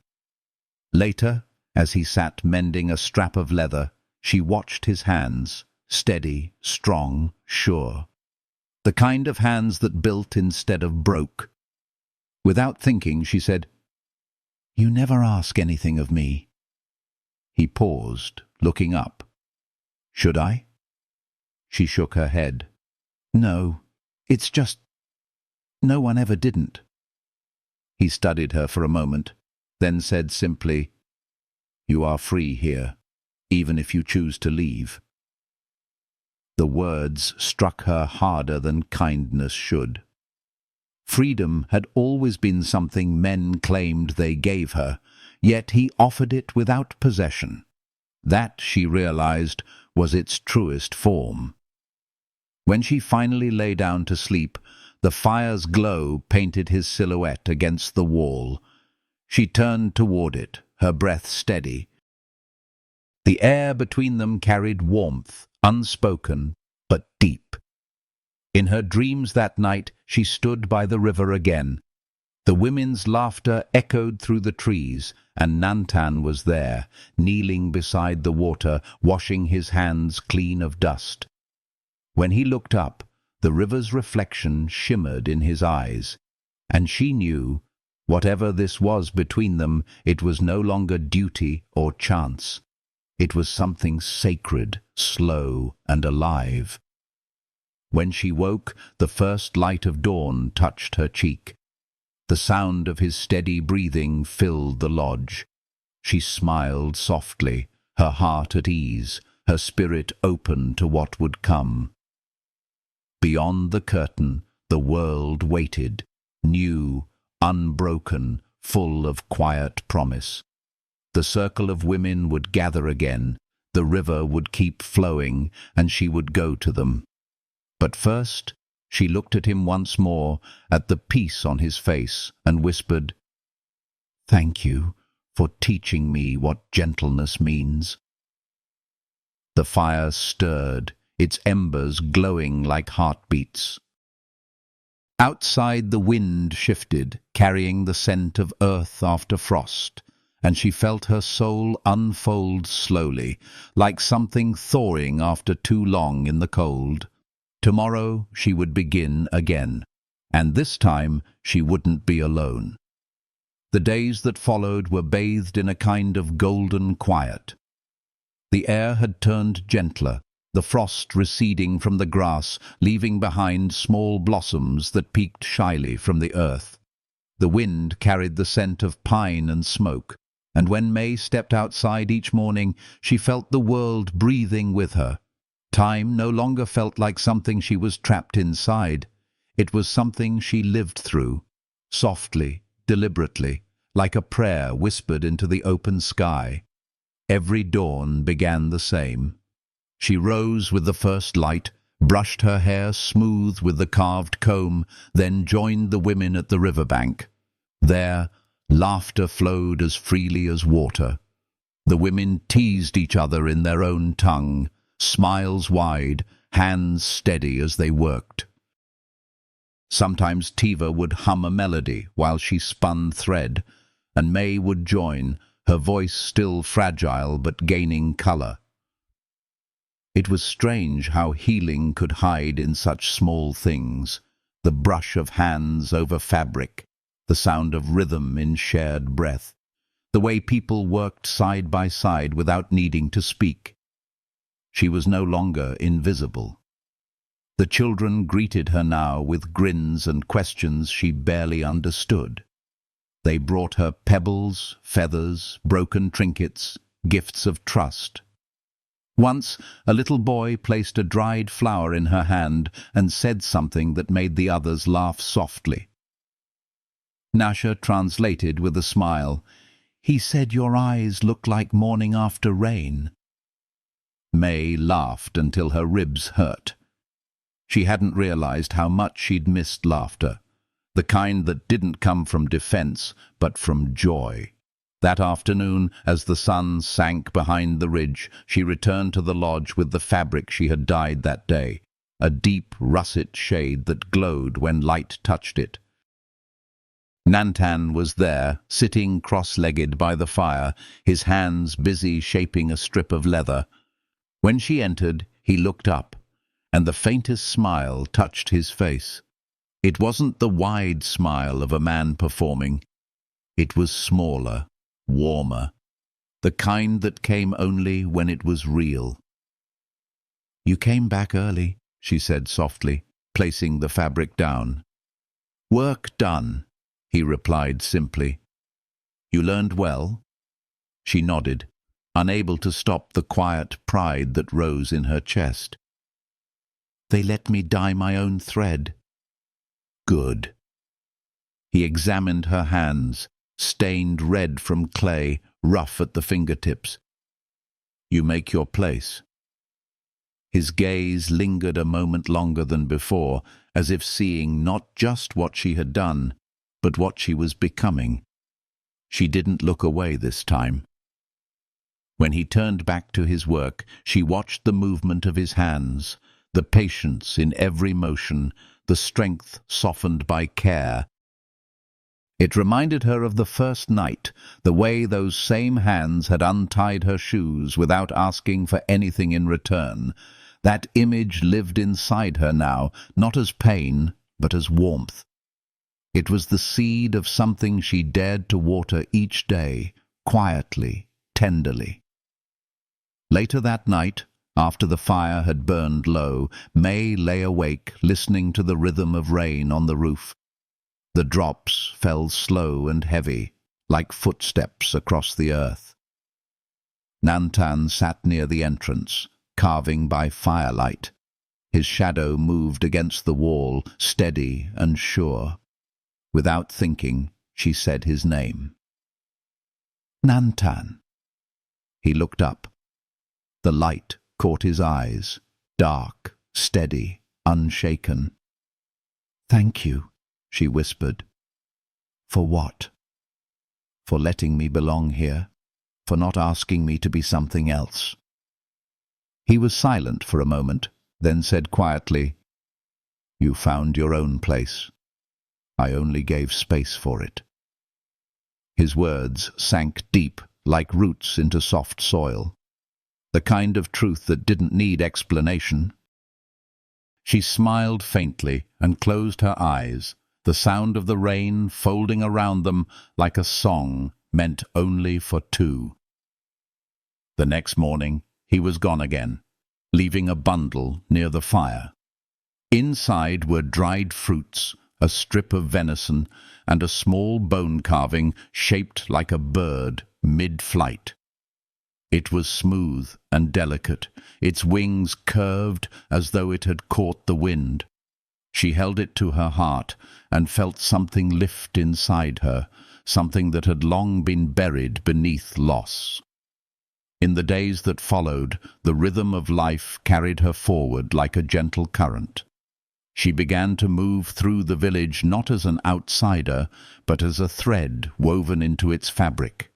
Later, as he sat mending a strap of leather, she watched his hands, steady, strong, sure. The kind of hands that built instead of broke. Without thinking, she said, "You never ask anything of me." He paused, looking up. "Should I?" She shook her head. "No, it's just... no one ever didn't." He studied her for a moment, then said simply, "You are free here, even if you choose to leave." The words struck her harder than kindness should. Freedom had always been something men claimed they gave her, yet he offered it without possession. That, she realized, was its truest form. When she finally lay down to sleep, the fire's glow painted his silhouette against the wall. She turned toward it, her breath steady. The air between them carried warmth, unspoken, but deep. In her dreams that night, she stood by the river again. The women's laughter echoed through the trees, and Nantan was there, kneeling beside the water, washing his hands clean of dust. When he looked up, the river's reflection shimmered in his eyes, and she knew, whatever this was between them, it was no longer duty or chance. It was something sacred, slow, and alive. When she woke, the first light of dawn touched her cheek. The sound of his steady breathing filled the lodge. She smiled softly, her heart at ease, her spirit open to what would come. Beyond the curtain, the world waited, new, unbroken, full of quiet promise. The circle of women would gather again, the river would keep flowing, and she would go to them. But first, she looked at him once more, at the peace on his face, and whispered, "Thank you for teaching me what gentleness means." The fire stirred, its embers glowing like heartbeats. Outside the wind shifted, carrying the scent of earth after frost, and she felt her soul unfold slowly, like something thawing after too long in the cold. Tomorrow she would begin again, and this time she wouldn't be alone. The days that followed were bathed in a kind of golden quiet. The air had turned gentler, the frost receding from the grass, leaving behind small blossoms that peeked shyly from the earth. The wind carried the scent of pine and smoke, and when May stepped outside each morning, she felt the world breathing with her. Time no longer felt like something she was trapped inside. It was something she lived through, softly, deliberately, like a prayer whispered into the open sky. Every dawn began the same. She rose with the first light, brushed her hair smooth with the carved comb, then joined the women at the riverbank. There, laughter flowed as freely as water. The women teased each other in their own tongue, smiles wide, hands steady as they worked. Sometimes Tiva would hum a melody while she spun thread, and May would join, her voice still fragile but gaining color. It was strange how healing could hide in such small things, the brush of hands over fabric, the sound of rhythm in shared breath, the way people worked side by side without needing to speak. She was no longer invisible. The children greeted her now with grins and questions she barely understood. They brought her pebbles, feathers, broken trinkets, gifts of trust. Once, a little boy placed a dried flower in her hand and said something that made the others laugh softly. Nasha translated with a smile, "He said your eyes look like morning after rain." May laughed until her ribs hurt. She hadn't realized how much she'd missed laughter, the kind that didn't come from defense, but from joy. That afternoon, as the sun sank behind the ridge, she returned to the lodge with the fabric she had dyed that day, a deep russet shade that glowed when light touched it. Nantan was there, sitting cross-legged by the fire, his hands busy shaping a strip of leather. When she entered, he looked up, and the faintest smile touched his face. It wasn't the wide smile of a man performing. It was smaller, warmer, the kind that came only when it was real. "You came back early," she said softly, placing the fabric down. "Work done," he replied simply. "You learned well?" She nodded, unable to stop the quiet pride that rose in her chest. "They let me dye my own thread." "Good." He examined her hands, stained red from clay, rough at the fingertips. "You make your place." His gaze lingered a moment longer than before, as if seeing not just what she had done, but what she was becoming. She didn't look away this time. When he turned back to his work, she watched the movement of his hands, the patience in every motion, the strength softened by care. It reminded her of the first night, the way those same hands had untied her shoes without asking for anything in return. That image lived inside her now, not as pain, but as warmth. It was the seed of something she dared to water each day, quietly, tenderly. Later that night, after the fire had burned low, May lay awake, listening to the rhythm of rain on the roof. The drops fell slow and heavy, like footsteps across the earth. Nantan sat near the entrance, carving by firelight. His shadow moved against the wall, steady and sure. Without thinking, she said his name. Nantan. He looked up. The light caught his eyes, dark, steady, unshaken. "Thank you," she whispered. "For what?" "For letting me belong here, for not asking me to be something else." He was silent for a moment, then said quietly, "You found your own place. I only gave space for it." His words sank deep, like roots into soft soil. The kind of truth that didn't need explanation. She smiled faintly and closed her eyes, the sound of the rain folding around them like a song meant only for two. The next morning he was gone again, leaving a bundle near the fire. Inside were dried fruits, a strip of venison, and a small bone carving shaped like a bird mid-flight. It was smooth and delicate, its wings curved as though it had caught the wind. She held it to her heart and felt something lift inside her, something that had long been buried beneath loss. In the days that followed, the rhythm of life carried her forward like a gentle current. She began to move through the village not as an outsider, but as a thread woven into its fabric.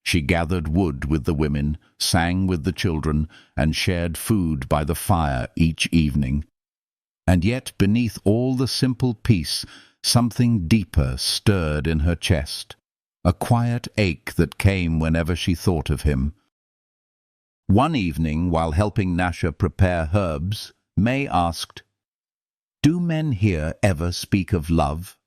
She gathered wood with the women, sang with the children, and shared food by the fire each evening. And yet, beneath all the simple peace, something deeper stirred in her chest, a quiet ache that came whenever she thought of him. One evening, while helping Nasha prepare herbs, May asked, "Do men here ever speak of love?"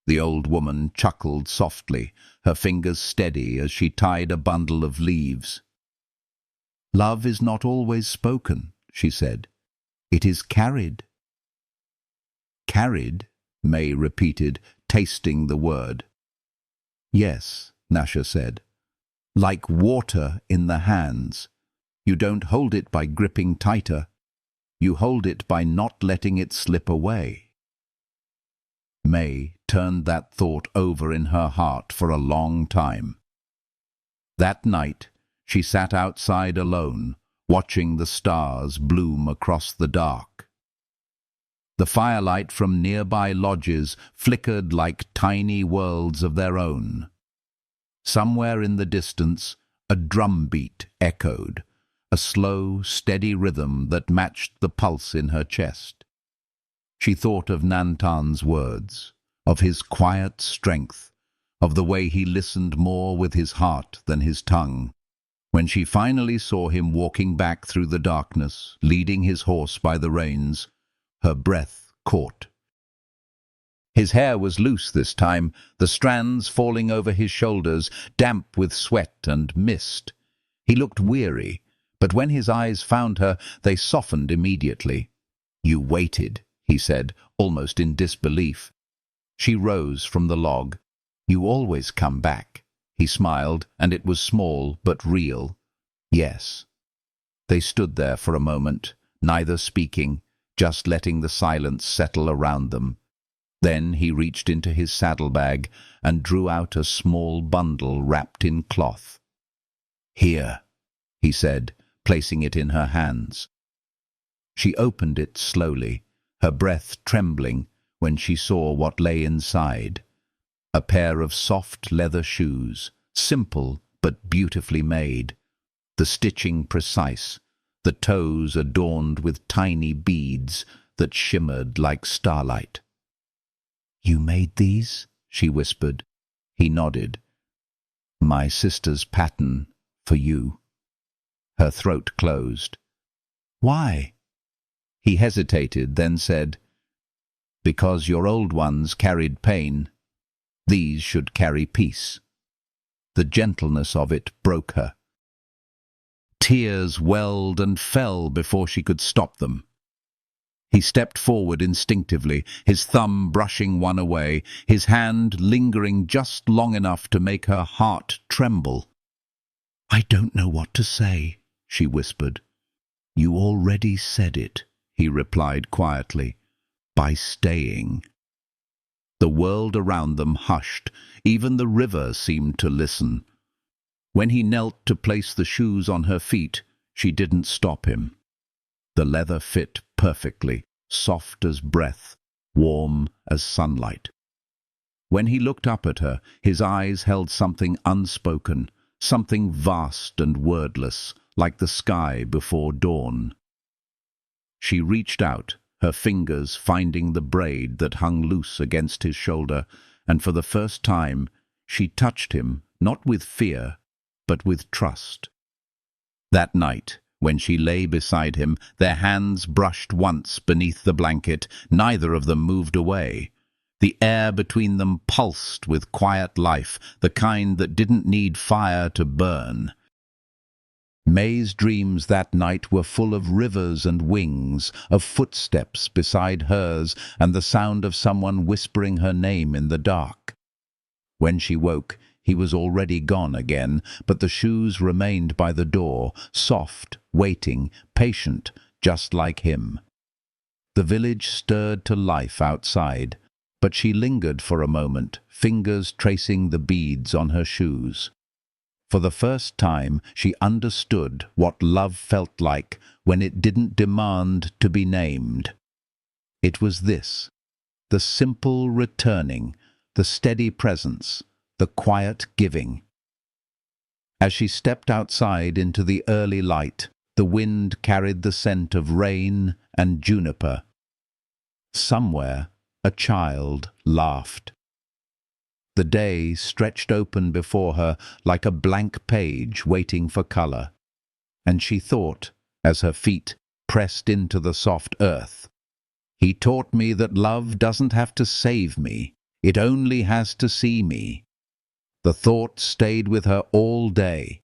The old woman chuckled softly, her fingers steady as she tied a bundle of leaves. "Love is not always spoken," she said. "It is carried." "Carried?" May repeated, tasting the word. "Yes," Nasha said. "Like water in the hands. You don't hold it by gripping tighter. You hold it by not letting it slip away." May turned that thought over in her heart for a long time. That night, she sat outside alone, watching the stars bloom across the dark. The firelight from nearby lodges flickered like tiny worlds of their own. Somewhere in the distance, a drumbeat echoed, a slow, steady rhythm that matched the pulse in her chest. She thought of Nantan's words, of his quiet strength, of the way he listened more with his heart than his tongue. When she finally saw him walking back through the darkness, leading his horse by the reins, her breath caught. His hair was loose this time, the strands falling over his shoulders, damp with sweat and mist. He looked weary, but when his eyes found her, they softened immediately. "You waited," he said, almost in disbelief. She rose from the log. "You always come back." He smiled, and it was small but real. "Yes." They stood there for a moment, neither speaking, just letting the silence settle around them. Then he reached into his saddlebag and drew out a small bundle wrapped in cloth. "Here," he said, placing it in her hands. She opened it slowly, her breath trembling when she saw what lay inside. A pair of soft leather shoes, simple but beautifully made, the stitching precise, the toes adorned with tiny beads that shimmered like starlight. "You made these?" she whispered. He nodded. "My sister's pattern for you." Her throat closed. "Why?" He hesitated, then said, "Because your old ones carried pain. These should carry peace." The gentleness of it broke her. Tears welled and fell before she could stop them. He stepped forward instinctively, his thumb brushing one away, his hand lingering just long enough to make her heart tremble. "I don't know what to say," she whispered. "You already said it," he replied quietly, "by staying." The world around them hushed. Even the river seemed to listen. When he knelt to place the shoes on her feet, she didn't stop him. The leather fit perfectly, soft as breath, warm as sunlight. When he looked up at her, his eyes held something unspoken, something vast and wordless, like the sky before dawn. She reached out, her fingers finding the braid that hung loose against his shoulder, and for the first time she touched him, not with fear, but with trust. That night, when she lay beside him, their hands brushed once beneath the blanket. Neither of them moved away. The air between them pulsed with quiet life, the kind that didn't need fire to burn. May's dreams that night were full of rivers and wings, of footsteps beside hers, and the sound of someone whispering her name in the dark. When she woke, he was already gone again, but the shoes remained by the door, soft, waiting, patient, just like him. The village stirred to life outside, but she lingered for a moment, fingers tracing the beads on her shoes. For the first time, she understood what love felt like when it didn't demand to be named. It was this: the simple returning, the steady presence, the quiet giving. As she stepped outside into the early light, the wind carried the scent of rain and juniper. Somewhere, a child laughed. The day stretched open before her like a blank page waiting for color. And she thought, as her feet pressed into the soft earth, "He taught me that love doesn't have to save me, it only has to see me." The thought stayed with her all day.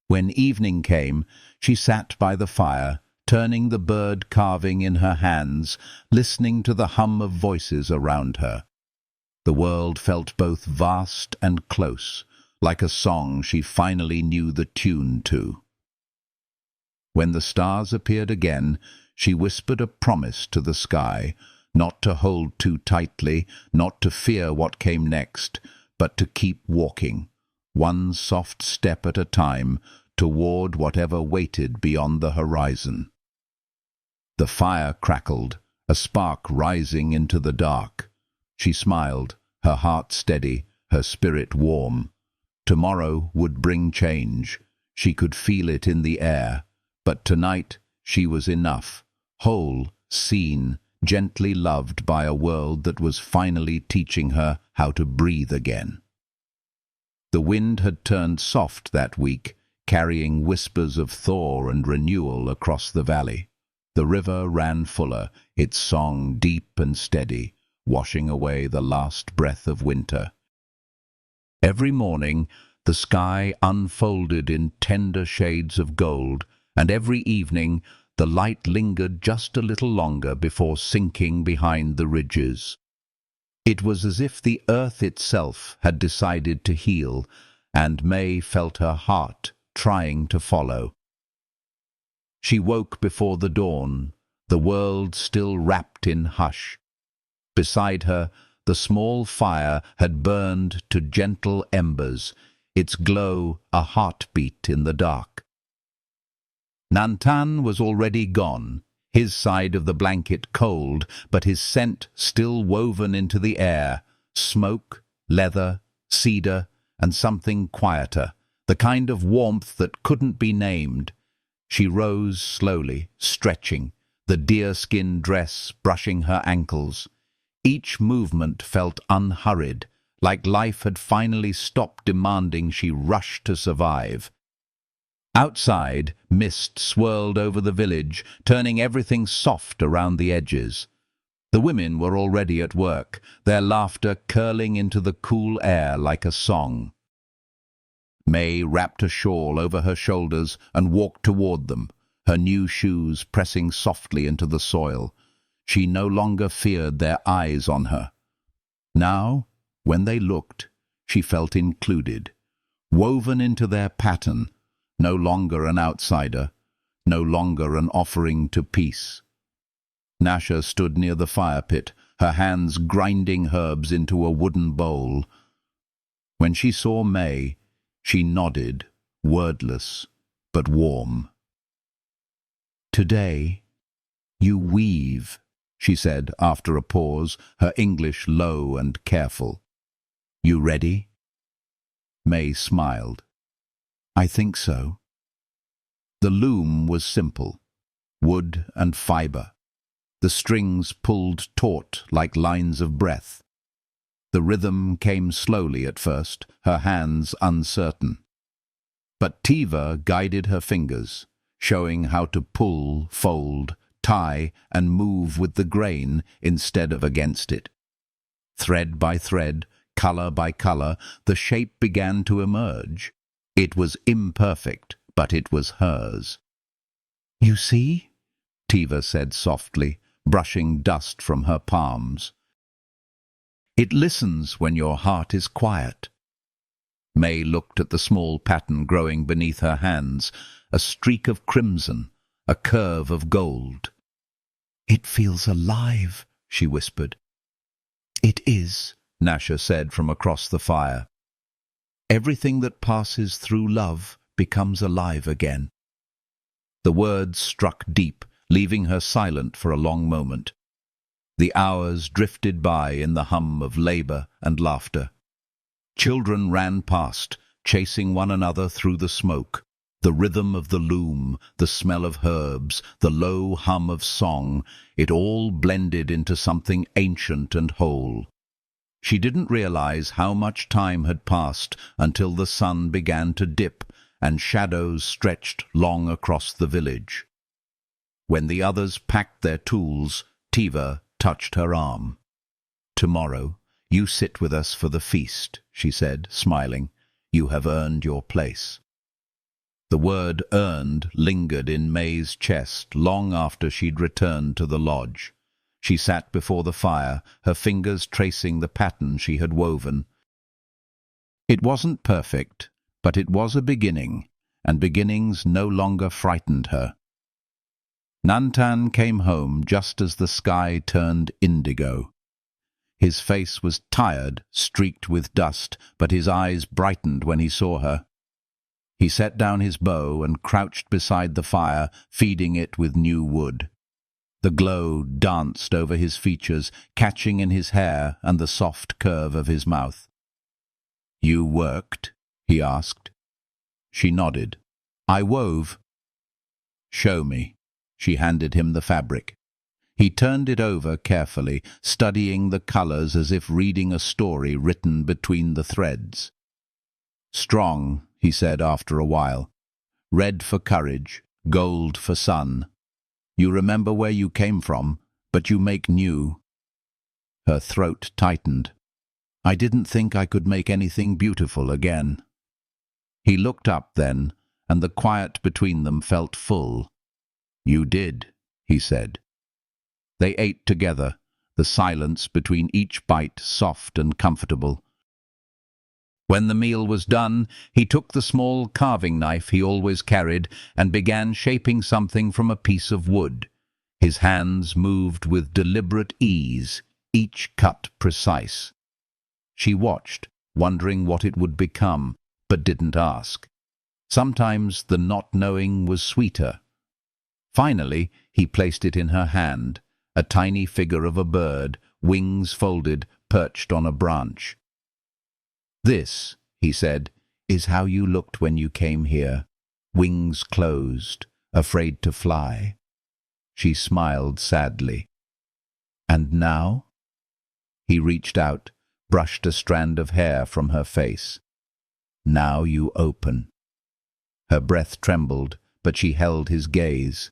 When evening came, she sat by the fire, turning the bird carving in her hands, listening to the hum of voices around her. The world felt both vast and close, like a song she finally knew the tune to. When the stars appeared again, she whispered a promise to the sky, not to hold too tightly, not to fear what came next, but to keep walking, one soft step at a time, toward whatever waited beyond the horizon. The fire crackled, a spark rising into the dark. She smiled, her heart steady, her spirit warm. Tomorrow would bring change. She could feel it in the air. But tonight she was enough, whole, seen, gently loved by a world that was finally teaching her how to breathe again. The wind had turned soft that week, carrying whispers of thaw and renewal across the valley. The river ran fuller, its song deep and steady, washing away the last breath of winter. Every morning the sky unfolded in tender shades of gold, and every evening the light lingered just a little longer before sinking behind the ridges. It was as if the earth itself had decided to heal, and May felt her heart trying to follow. She woke before the dawn, the world still wrapped in hush. Beside her, the small fire had burned to gentle embers, its glow a heartbeat in the dark. Nantan was already gone, his side of the blanket cold, but his scent still woven into the air, smoke, leather, cedar, and something quieter, the kind of warmth that couldn't be named. She rose slowly, stretching, the deerskin dress brushing her ankles. Each movement felt unhurried, like life had finally stopped demanding she rush to survive. Outside, mist swirled over the village, turning everything soft around the edges. The women were already at work, their laughter curling into the cool air like a song. May wrapped a shawl over her shoulders and walked toward them, her new shoes pressing softly into the soil. She no longer feared their eyes on her. Now, when they looked, she felt included, woven into their pattern, no longer an outsider, no longer an offering to peace. Nasha stood near the fire pit, her hands grinding herbs into a wooden bowl. When she saw May, she nodded, wordless, but warm. "Today, you weave," she said after a pause, her English low and careful. "You ready?" May smiled. "I think so." The loom was simple, wood and fibre. The strings pulled taut like lines of breath. The rhythm came slowly at first, her hands uncertain. But Tiva guided her fingers, showing how to pull, fold, tie, and move with the grain instead of against it. Thread by thread, colour by colour, the shape began to emerge. It was imperfect, but it was hers. "You see?" Tiva said softly, brushing dust from her palms. "It listens when your heart is quiet." May looked at the small pattern growing beneath her hands, a streak of crimson, a curve of gold. "It feels alive," she whispered. "It is," Nasha said from across the fire. "Everything that passes through love becomes alive again." The words struck deep, leaving her silent for a long moment. The hours drifted by in the hum of labour and laughter. Children ran past, chasing one another through the smoke. The rhythm of the loom, the smell of herbs, the low hum of song, it all blended into something ancient and whole. She didn't realize how much time had passed until the sun began to dip and shadows stretched long across the village. When the others packed their tools, Tiva touched her arm. "Tomorrow, you sit with us for the feast," she said, smiling. "You have earned your place." The word "earned" lingered in May's chest long after she'd returned to the lodge. She sat before the fire, her fingers tracing the pattern she had woven. It wasn't perfect, but it was a beginning, and beginnings no longer frightened her. Nantan came home just as the sky turned indigo. His face was tired, streaked with dust, but his eyes brightened when he saw her. He set down his bow and crouched beside the fire, feeding it with new wood. The glow danced over his features, catching in his hair and the soft curve of his mouth. "You worked?" he asked. She nodded. "I wove." "Show me." She handed him the fabric. He turned it over carefully, studying the colours as if reading a story written between the threads. "Strong," he said after a while. "Red for courage, gold for sun. You remember where you came from, but you make new." Her throat tightened. "I didn't think I could make anything beautiful again." He looked up then, and the quiet between them felt full. "You did," he said. They ate together, the silence between each bite soft and comfortable. When the meal was done, he took the small carving knife he always carried and began shaping something from a piece of wood. His hands moved with deliberate ease, each cut precise. She watched, wondering what it would become, but didn't ask. Sometimes the not knowing was sweeter. Finally, he placed it in her hand, a tiny figure of a bird, wings folded, perched on a branch. "This," he said, "is how you looked when you came here, wings closed, afraid to fly." She smiled sadly. "And now?" He reached out, brushed a strand of hair from her face. "Now you open." Her breath trembled, but she held his gaze.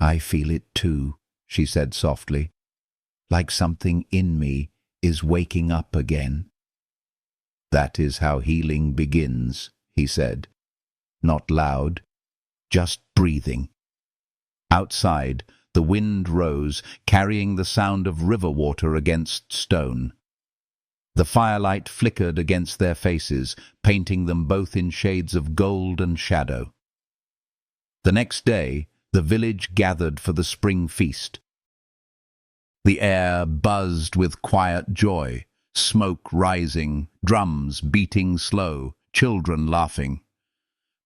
"I feel it too," she said softly, "like something in me is waking up again." "That is how healing begins," he said. "Not loud, just breathing." Outside, the wind rose, carrying the sound of river water against stone. The firelight flickered against their faces, painting them both in shades of gold and shadow. The next day, the village gathered for the spring feast. The air buzzed with quiet joy, smoke rising, drums beating slow, children laughing.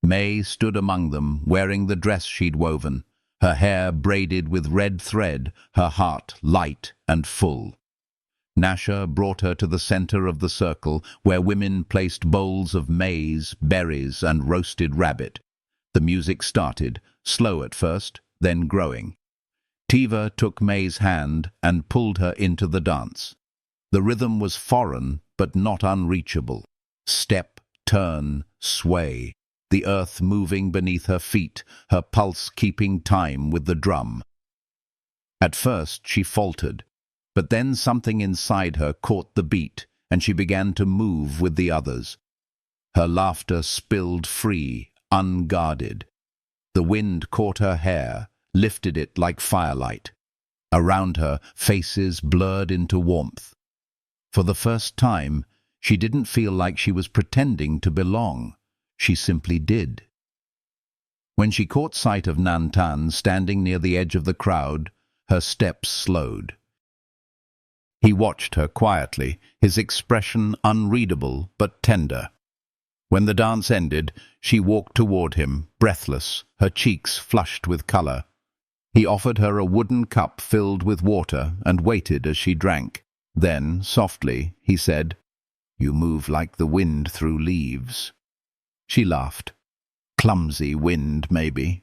May stood among them, wearing the dress she'd woven, her hair braided with red thread, her heart light and full. Nasha brought her to the center of the circle, where women placed bowls of maize, berries, and roasted rabbit. The music started, slow at first, then growing. Tiva took May's hand and pulled her into the dance. The rhythm was foreign, but not unreachable. Step, turn, sway, the earth moving beneath her feet, her pulse keeping time with the drum. At first she faltered, but then something inside her caught the beat, and she began to move with the others. Her laughter spilled free, unguarded. The wind caught her hair, lifted it like firelight. Around her, faces blurred into warmth. For the first time, she didn't feel like she was pretending to belong. She simply did. When she caught sight of Nantan standing near the edge of the crowd, her steps slowed. He watched her quietly, his expression unreadable but tender. When the dance ended, she walked toward him, breathless, her cheeks flushed with color. He offered her a wooden cup filled with water and waited as she drank. Then, softly, he said, "You move like the wind through leaves." She laughed. "Clumsy wind, maybe."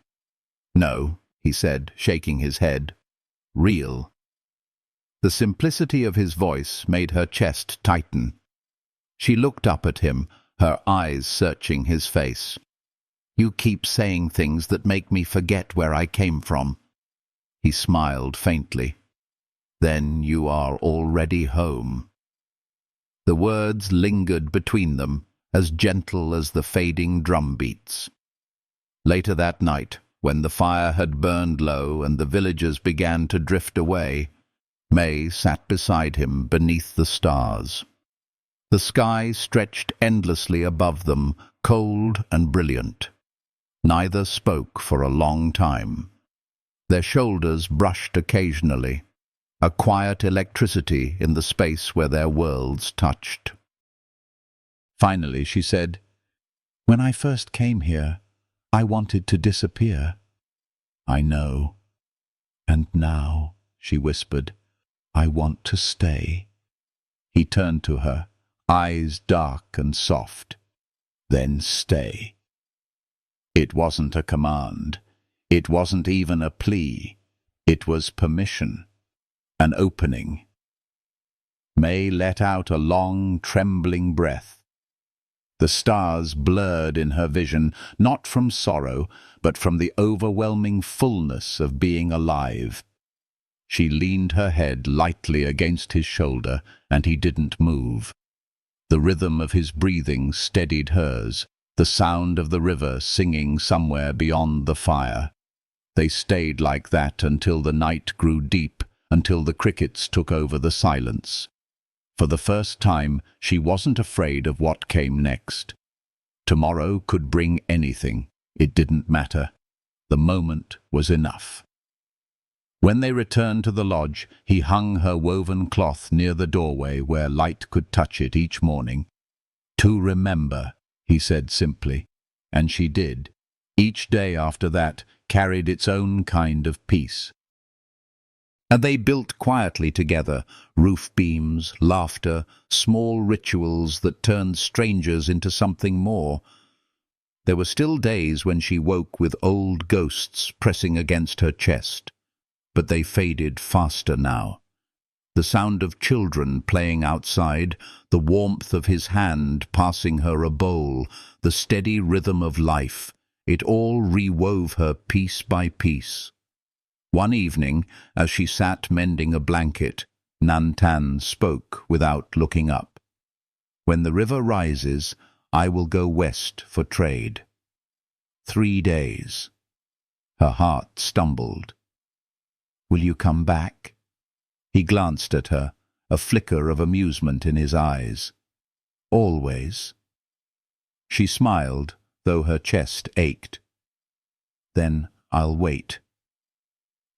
"No," he said, shaking his head. "Real." The simplicity of his voice made her chest tighten. She looked up at him, her eyes searching his face. "You keep saying things that make me forget where I came from." He smiled faintly. "Then you are already home." The words lingered between them, as gentle as the fading drum beats. Later that night, when the fire had burned low and the villagers began to drift away, May sat beside him beneath the stars. The sky stretched endlessly above them, cold and brilliant. Neither spoke for a long time. Their shoulders brushed occasionally, a quiet electricity in the space where their worlds touched. Finally she said, "When I first came here, I wanted to disappear." "I know. And now," she whispered, "I want to stay." He turned to her, eyes dark and soft. "Then stay." It wasn't a command. It wasn't even a plea. It was permission. An opening. May let out a long, trembling breath. The stars blurred in her vision, not from sorrow, but from the overwhelming fullness of being alive. She leaned her head lightly against his shoulder, and he didn't move. The rhythm of his breathing steadied hers, the sound of the river singing somewhere beyond the fire. They stayed like that until the night grew deep, until the crickets took over the silence. For the first time, she wasn't afraid of what came next. Tomorrow could bring anything. It didn't matter. The moment was enough. When they returned to the lodge, he hung her woven cloth near the doorway where light could touch it each morning. "To remember," he said simply, and she did. Each day after that carried its own kind of peace. And they built quietly together, roof beams, laughter, small rituals that turned strangers into something more. There were still days when she woke with old ghosts pressing against her chest, but they faded faster now. The sound of children playing outside, the warmth of his hand passing her a bowl, the steady rhythm of life, it all rewove her piece by piece. One evening, as she sat mending a blanket, Nantan spoke without looking up. "When the river rises, I will go west for trade. 3 days. Her heart stumbled. "Will you come back?" He glanced at her, a flicker of amusement in his eyes. "Always." She smiled, though her chest ached. "Then I'll wait."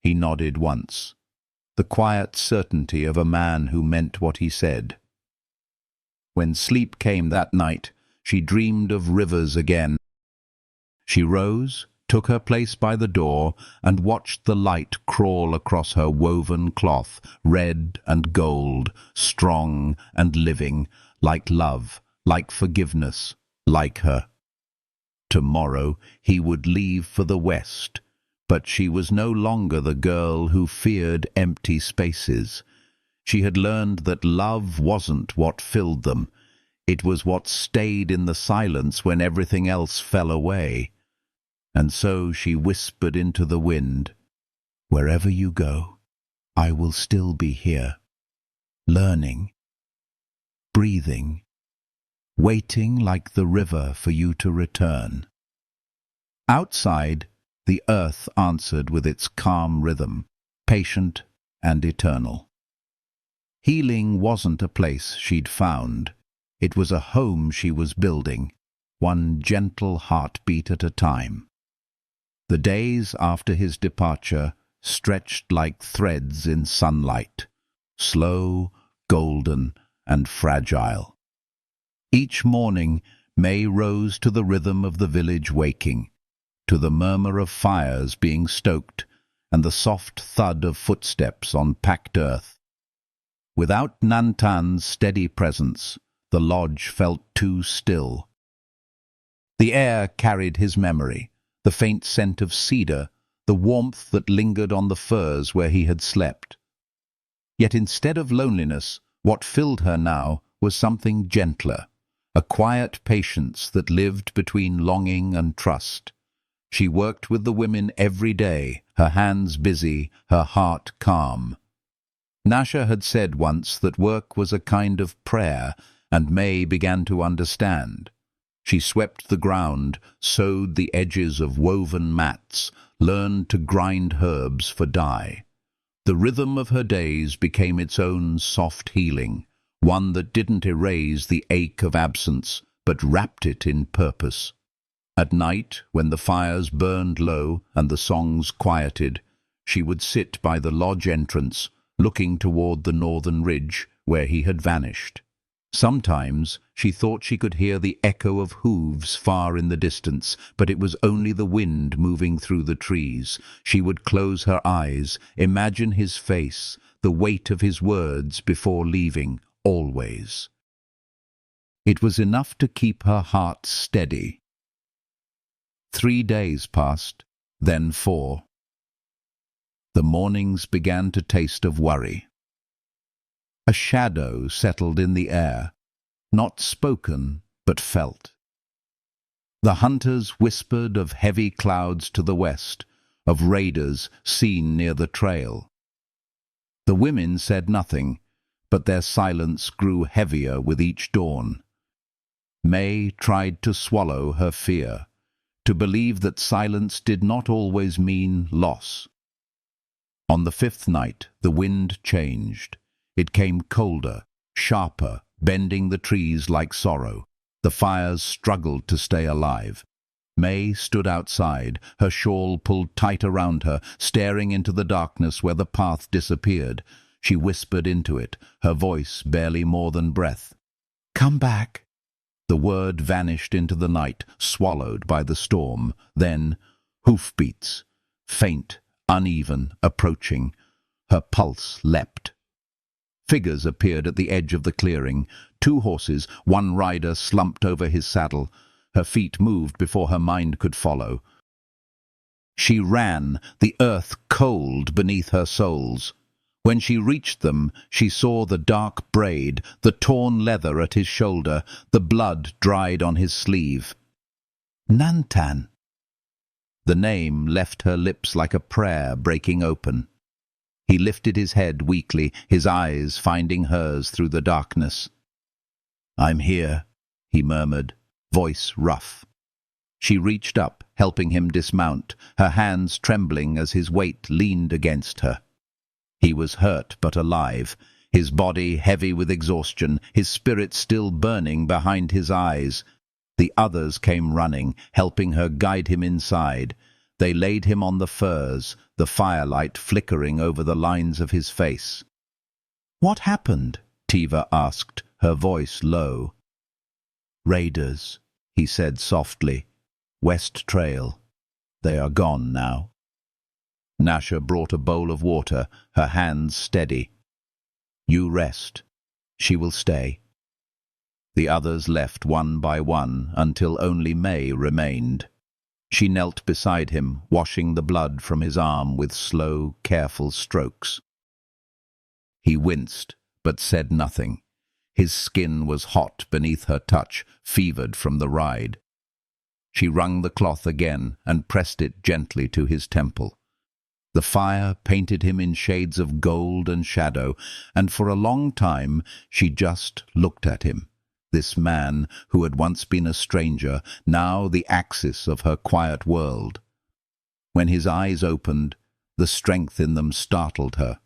He nodded once, the quiet certainty of a man who meant what he said. When sleep came that night, she dreamed of rivers again. She rose, took her place by the door, and watched the light crawl across her woven cloth, red and gold, strong and living, like love, like forgiveness, like her. Tomorrow he would leave for the West, but she was no longer the girl who feared empty spaces. She had learned that love wasn't what filled them. It was what stayed in the silence when everything else fell away. And so she whispered into the wind, "Wherever you go, I will still be here, learning, breathing, waiting like the river for you to return." Outside, the earth answered with its calm rhythm, patient and eternal. Healing wasn't a place she'd found. It was a home she was building, one gentle heartbeat at a time. The days after his departure stretched like threads in sunlight, slow, golden, and fragile. Each morning, May rose to the rhythm of the village waking, to the murmur of fires being stoked and the soft thud of footsteps on packed earth. Without Nantan's steady presence, the lodge felt too still. The air carried his memory, the faint scent of cedar, the warmth that lingered on the furs where he had slept. Yet instead of loneliness, what filled her now was something gentler, a quiet patience that lived between longing and trust. She worked with the women every day, her hands busy, her heart calm. Nasha had said once that work was a kind of prayer, and May began to understand. She swept the ground, sewed the edges of woven mats, learned to grind herbs for dye. The rhythm of her days became its own soft healing, one that didn't erase the ache of absence, but wrapped it in purpose. At night, when the fires burned low and the songs quieted, she would sit by the lodge entrance, looking toward the northern ridge where he had vanished. Sometimes she thought she could hear the echo of hooves far in the distance, but it was only the wind moving through the trees. She would close her eyes, imagine his face, the weight of his words before leaving, always. It was enough to keep her heart steady. 3 days passed, then 4. The mornings began to taste of worry. A shadow settled in the air, not spoken, but felt. The hunters whispered of heavy clouds to the west, of raiders seen near the trail. The women said nothing, but their silence grew heavier with each dawn. May tried to swallow her fear, to believe that silence did not always mean loss. On the 5th night, the wind changed. It came colder, sharper, bending the trees like sorrow. The fires struggled to stay alive. May stood outside, her shawl pulled tight around her, staring into the darkness where the path disappeared. She whispered into it, her voice barely more than breath. "Come back." The word vanished into the night, swallowed by the storm. Then, hoofbeats, faint, uneven, approaching. Her pulse leapt. Figures appeared at the edge of the clearing. 2 horses, 1 rider slumped over his saddle. Her feet moved before her mind could follow. She ran, the earth cold beneath her soles. When she reached them, she saw the dark braid, the torn leather at his shoulder, the blood dried on his sleeve. Nantan. The name left her lips like a prayer breaking open. He lifted his head weakly, his eyes finding hers through the darkness. "I'm here," he murmured, voice rough. She reached up, helping him dismount, her hands trembling as his weight leaned against her. He was hurt but alive, his body heavy with exhaustion, his spirit still burning behind his eyes. The others came running, helping her guide him inside. They laid him on the furs, the firelight flickering over the lines of his face. "What happened?" Tiva asked, her voice low. "Raiders," he said softly. "West Trail. They are gone now." Nasha brought a bowl of water, her hands steady. "You rest. She will stay." The others left one by one until only May remained. She knelt beside him, washing the blood from his arm with slow, careful strokes. He winced, but said nothing. His skin was hot beneath her touch, fevered from the ride. She wrung the cloth again and pressed it gently to his temple. The fire painted him in shades of gold and shadow, and for a long time she just looked at him. This man who had once been a stranger, now the axis of her quiet world. When his eyes opened, the strength in them startled her.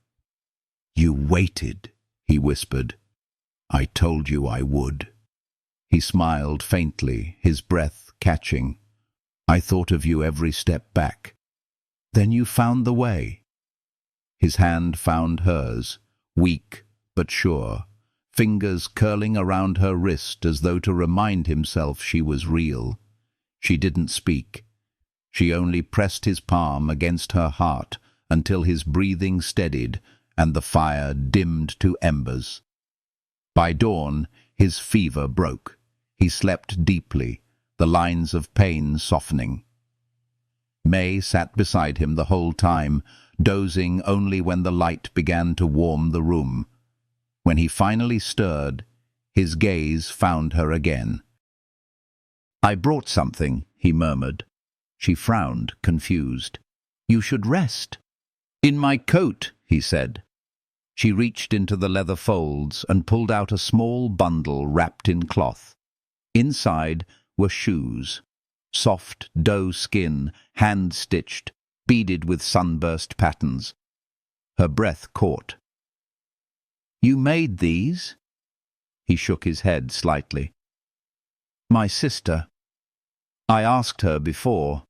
"You waited," he whispered. "I told you I would." He smiled faintly, his breath catching. "I thought of you every step back. Then you found the way." His hand found hers, weak but sure, fingers curling around her wrist as though to remind himself she was real. She didn't speak. She only pressed his palm against her heart until his breathing steadied and the fire dimmed to embers. By dawn, his fever broke. He slept deeply, the lines of pain softening. May sat beside him the whole time, dozing only when the light began to warm the room. When he finally stirred, his gaze found her again. "I brought something," he murmured. She frowned, confused. "You should rest." "In my coat," he said. She reached into the leather folds and pulled out a small bundle wrapped in cloth. Inside were shoes, soft doe skin, hand-stitched, beaded with sunburst patterns. Her breath caught. "You made these?" He shook his head slightly. "My sister. I asked her before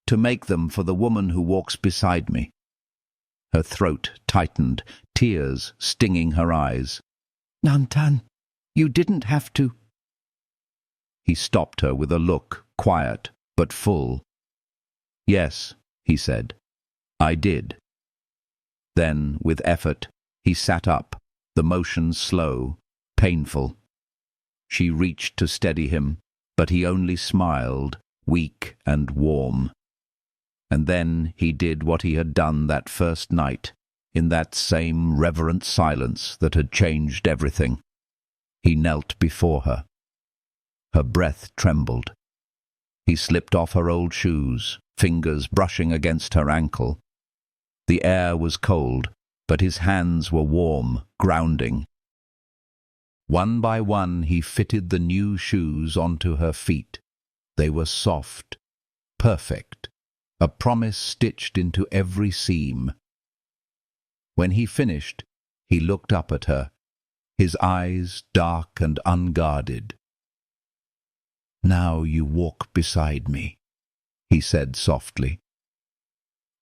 to make them for the woman who walks beside me." Her throat tightened, tears stinging her eyes. "Nantan, you didn't have to." He stopped her with a look, quiet but full. "Yes," he said, "I did." Then, with effort, he sat up, the motion slow, painful. She reached to steady him, but he only smiled, weak and warm. And then he did what he had done that first night, in that same reverent silence that had changed everything. He knelt before her. Her breath trembled. He slipped off her old shoes, fingers brushing against her ankle. The air was cold, but his hands were warm, grounding. One by one he fitted the new shoes onto her feet. They were soft, perfect, a promise stitched into every seam. When he finished, he looked up at her, his eyes dark and unguarded. "Now you walk beside me," he said softly.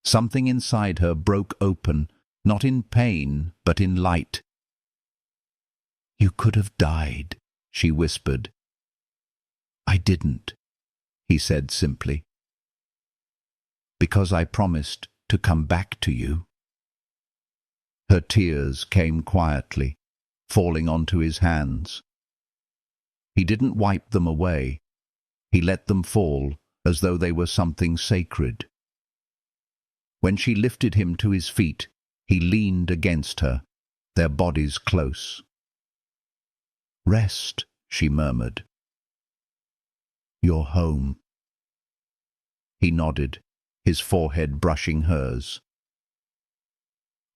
Something inside her broke open, not in pain, but in light. "You could have died," she whispered. "I didn't," he said simply. "Because I promised to come back to you." Her tears came quietly, falling onto his hands. He didn't wipe them away. He let them fall as though they were something sacred. When she lifted him to his feet, he leaned against her, their bodies close. "Rest," she murmured. "You're home." He nodded, his forehead brushing hers.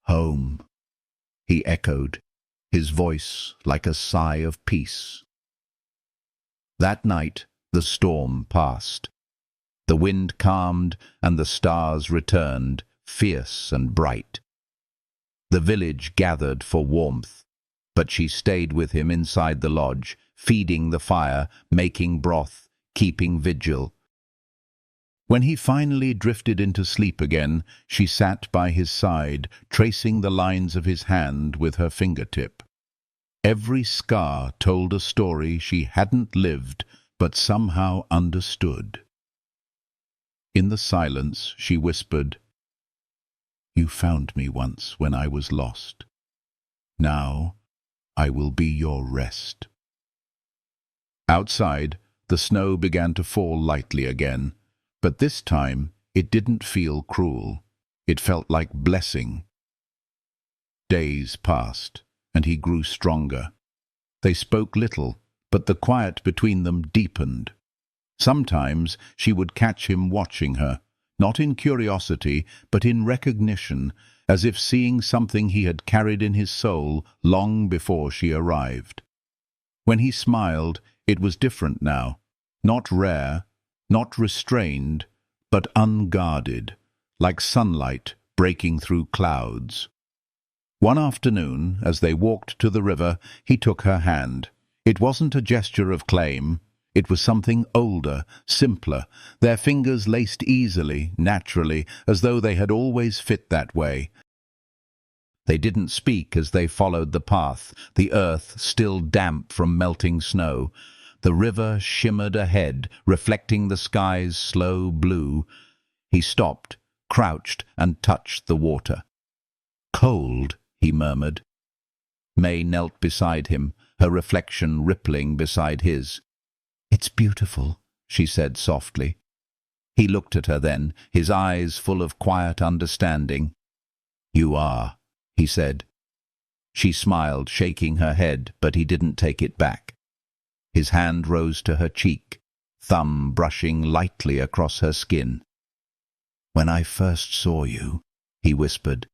"Home," he echoed, his voice like a sigh of peace. That night the storm passed. The wind calmed, and the stars returned, fierce and bright. The village gathered for warmth, but she stayed with him inside the lodge, feeding the fire, making broth, keeping vigil. When he finally drifted into sleep again, she sat by his side, tracing the lines of his hand with her fingertip. Every scar told a story she hadn't lived, but somehow understood. In the silence, she whispered, "You found me once when I was lost. Now I will be your rest." Outside, the snow began to fall lightly again, but this time it didn't feel cruel. It felt like blessing. Days passed, and he grew stronger. They spoke little, but the quiet between them deepened. Sometimes she would catch him watching her, not in curiosity, but in recognition, as if seeing something he had carried in his soul long before she arrived. When he smiled, it was different now, not rare, not restrained, but unguarded, like sunlight breaking through clouds. One afternoon, as they walked to the river, he took her hand. It wasn't a gesture of claim. It was something older, simpler, their fingers laced easily, naturally, as though they had always fit that way. They didn't speak as they followed the path, the earth still damp from melting snow. The river shimmered ahead, reflecting the sky's slow blue. He stopped, crouched, and touched the water. "Cold," he murmured. May knelt beside him, her reflection rippling beside his. "It's beautiful," she said softly. He looked at her then, his eyes full of quiet understanding. "You are," he said. She smiled, shaking her head, but he didn't take it back. His hand rose to her cheek, thumb brushing lightly across her skin. "When I first saw you," he whispered,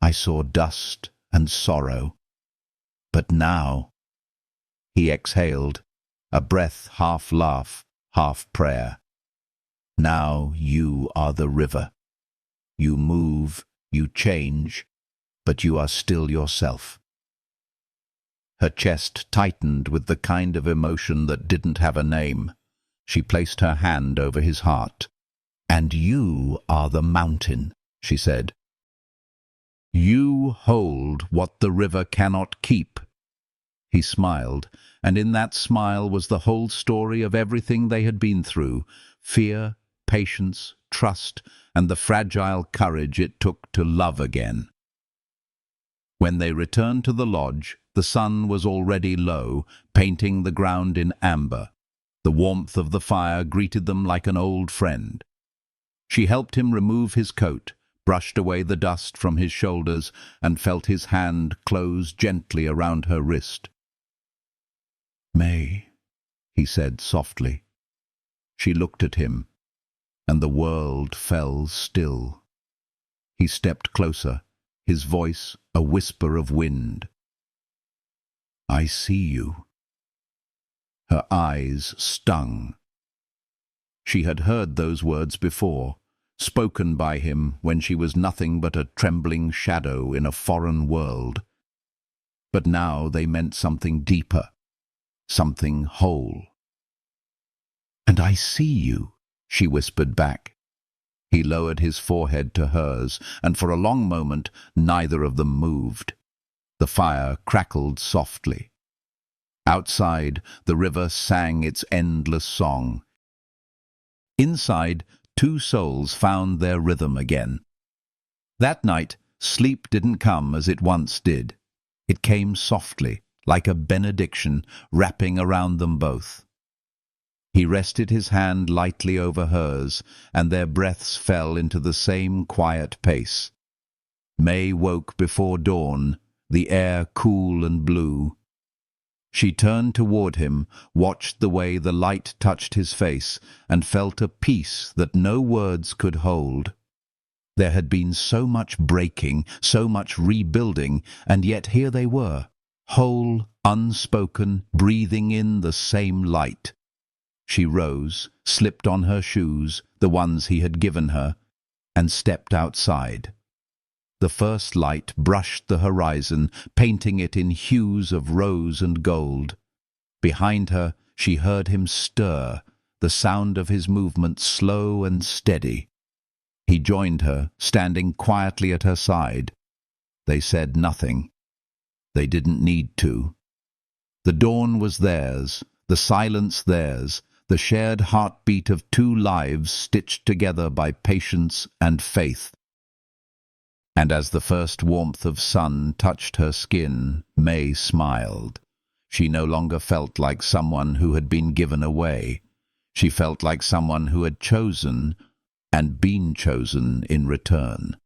"I saw dust and sorrow. But now—" He exhaled, a breath half laugh, half prayer. "Now you are the river. You move, you change, but you are still yourself." Her chest tightened with the kind of emotion that didn't have a name. She placed her hand over his heart. "And you are the mountain," she said. "You hold what the river cannot keep." He smiled, and in that smile was the whole story of everything they had been through: fear, patience, trust, and the fragile courage it took to love again. When they returned to the lodge, the sun was already low, painting the ground in amber. The warmth of the fire greeted them like an old friend. She helped him remove his coat, brushed away the dust from his shoulders, and felt his hand close gently around her wrist. "May," he said softly. She looked at him, and the world fell still. He stepped closer, his voice a whisper of wind. "I see you." Her eyes stung. She had heard those words before, spoken by him when she was nothing but a trembling shadow in a foreign world. But now they meant something deeper, something whole. "And I see you," she whispered back. He lowered his forehead to hers, and for a long moment neither of them moved. The fire crackled softly. Outside, the river sang its endless song. Inside, two souls found their rhythm again. That night, sleep didn't come as it once did. It came softly, like a benediction, wrapping around them both. He rested his hand lightly over hers, and their breaths fell into the same quiet pace. May woke before dawn, the air cool and blue. She turned toward him, watched the way the light touched his face, and felt a peace that no words could hold. There had been so much breaking, so much rebuilding, and yet here they were, whole, unspoken, breathing in the same light. She rose, slipped on her shoes, the ones he had given her, and stepped outside. The first light brushed the horizon, painting it in hues of rose and gold. Behind her, she heard him stir, the sound of his movement slow and steady. He joined her, standing quietly at her side. They said nothing. They didn't need to. The dawn was theirs, the silence theirs, the shared heartbeat of two lives stitched together by patience and faith. And as the first warmth of sun touched her skin, May smiled. She no longer felt like someone who had been given away. She felt like someone who had chosen and been chosen in return.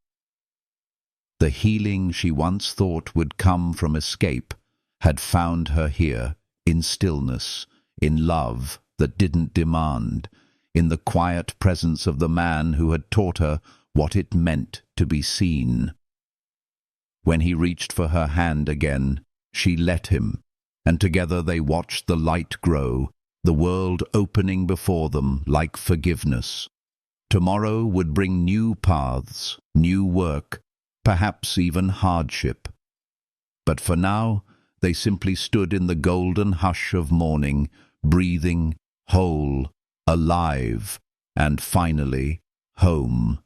The healing she once thought would come from escape had found her here, in stillness, in love that didn't demand, in the quiet presence of the man who had taught her what it meant to be seen. When he reached for her hand again, she let him, and together they watched the light grow, the world opening before them like forgiveness. Tomorrow would bring new paths, new work, perhaps even hardship. But for now, they simply stood in the golden hush of morning, breathing, whole, alive, and finally, home.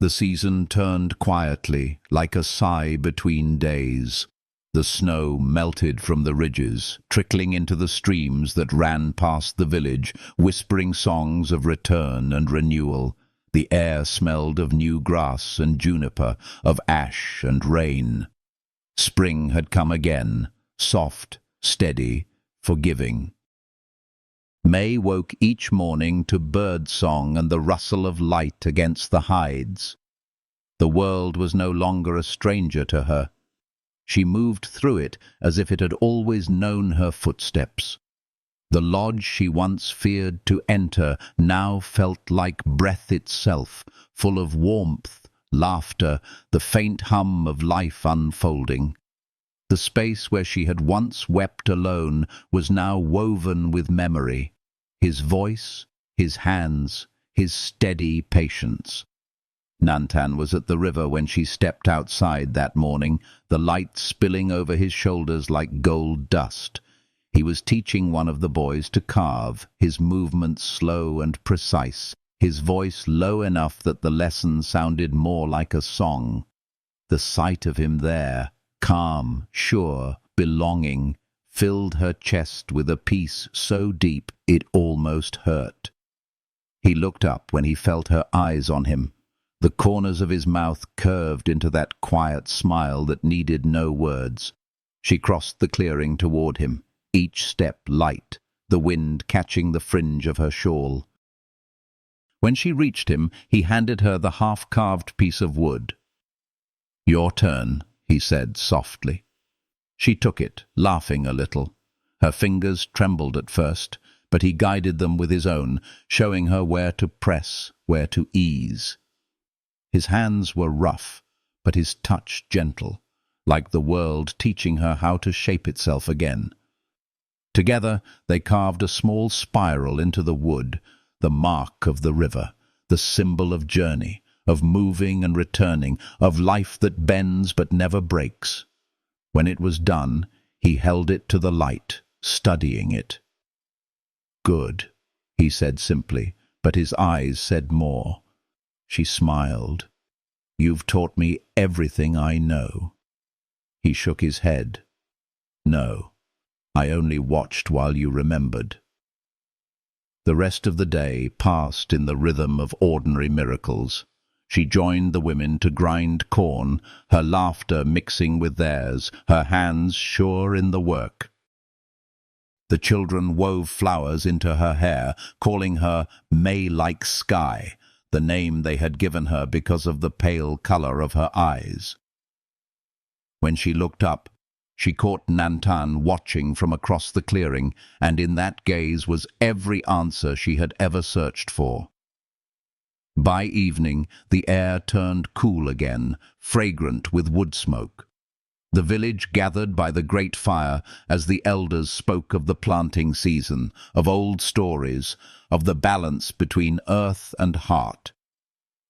The season turned quietly, like a sigh between days. The snow melted from the ridges, trickling into the streams that ran past the village, whispering songs of return and renewal. The air smelled of new grass and juniper, of ash and rain. Spring had come again, soft, steady, forgiving. May woke each morning to bird song and the rustle of light against the hides. The world was no longer a stranger to her. She moved through it as if it had always known her footsteps. The lodge she once feared to enter now felt like breath itself, full of warmth, laughter, the faint hum of life unfolding. The space where she had once wept alone was now woven with memory. His voice, his hands, his steady patience. Nantan was at the river when she stepped outside that morning, the light spilling over his shoulders like gold dust. He was teaching one of the boys to carve, his movements slow and precise, his voice low enough that the lesson sounded more like a song. The sight of him there, calm, sure, belonging, filled her chest with a peace so deep it almost hurt. He looked up when he felt her eyes on him. The corners of his mouth curved into that quiet smile that needed no words. She crossed the clearing toward him, each step light, the wind catching the fringe of her shawl. When she reached him, he handed her the half-carved piece of wood. "Your turn," he said softly. She took it, laughing a little. Her fingers trembled at first, but he guided them with his own, showing her where to press, where to ease. His hands were rough, but his touch gentle, like the world teaching her how to shape itself again. Together they carved a small spiral into the wood, the mark of the river, the symbol of journey, of moving and returning, of life that bends but never breaks. When it was done, he held it to the light, studying it. "Good," he said simply, but his eyes said more. She smiled. "You've taught me everything I know." He shook his head. "No, I only watched while you remembered." The rest of the day passed in the rhythm of ordinary miracles. She joined the women to grind corn, her laughter mixing with theirs, her hands sure in the work. The children wove flowers into her hair, calling her May-like Sky, the name they had given her because of the pale color of her eyes. When she looked up, she caught Nantan watching from across the clearing, and in that gaze was every answer she had ever searched for. By evening, the air turned cool again, fragrant with wood smoke. The village gathered by the great fire as the elders spoke of the planting season, of old stories, of the balance between earth and heart.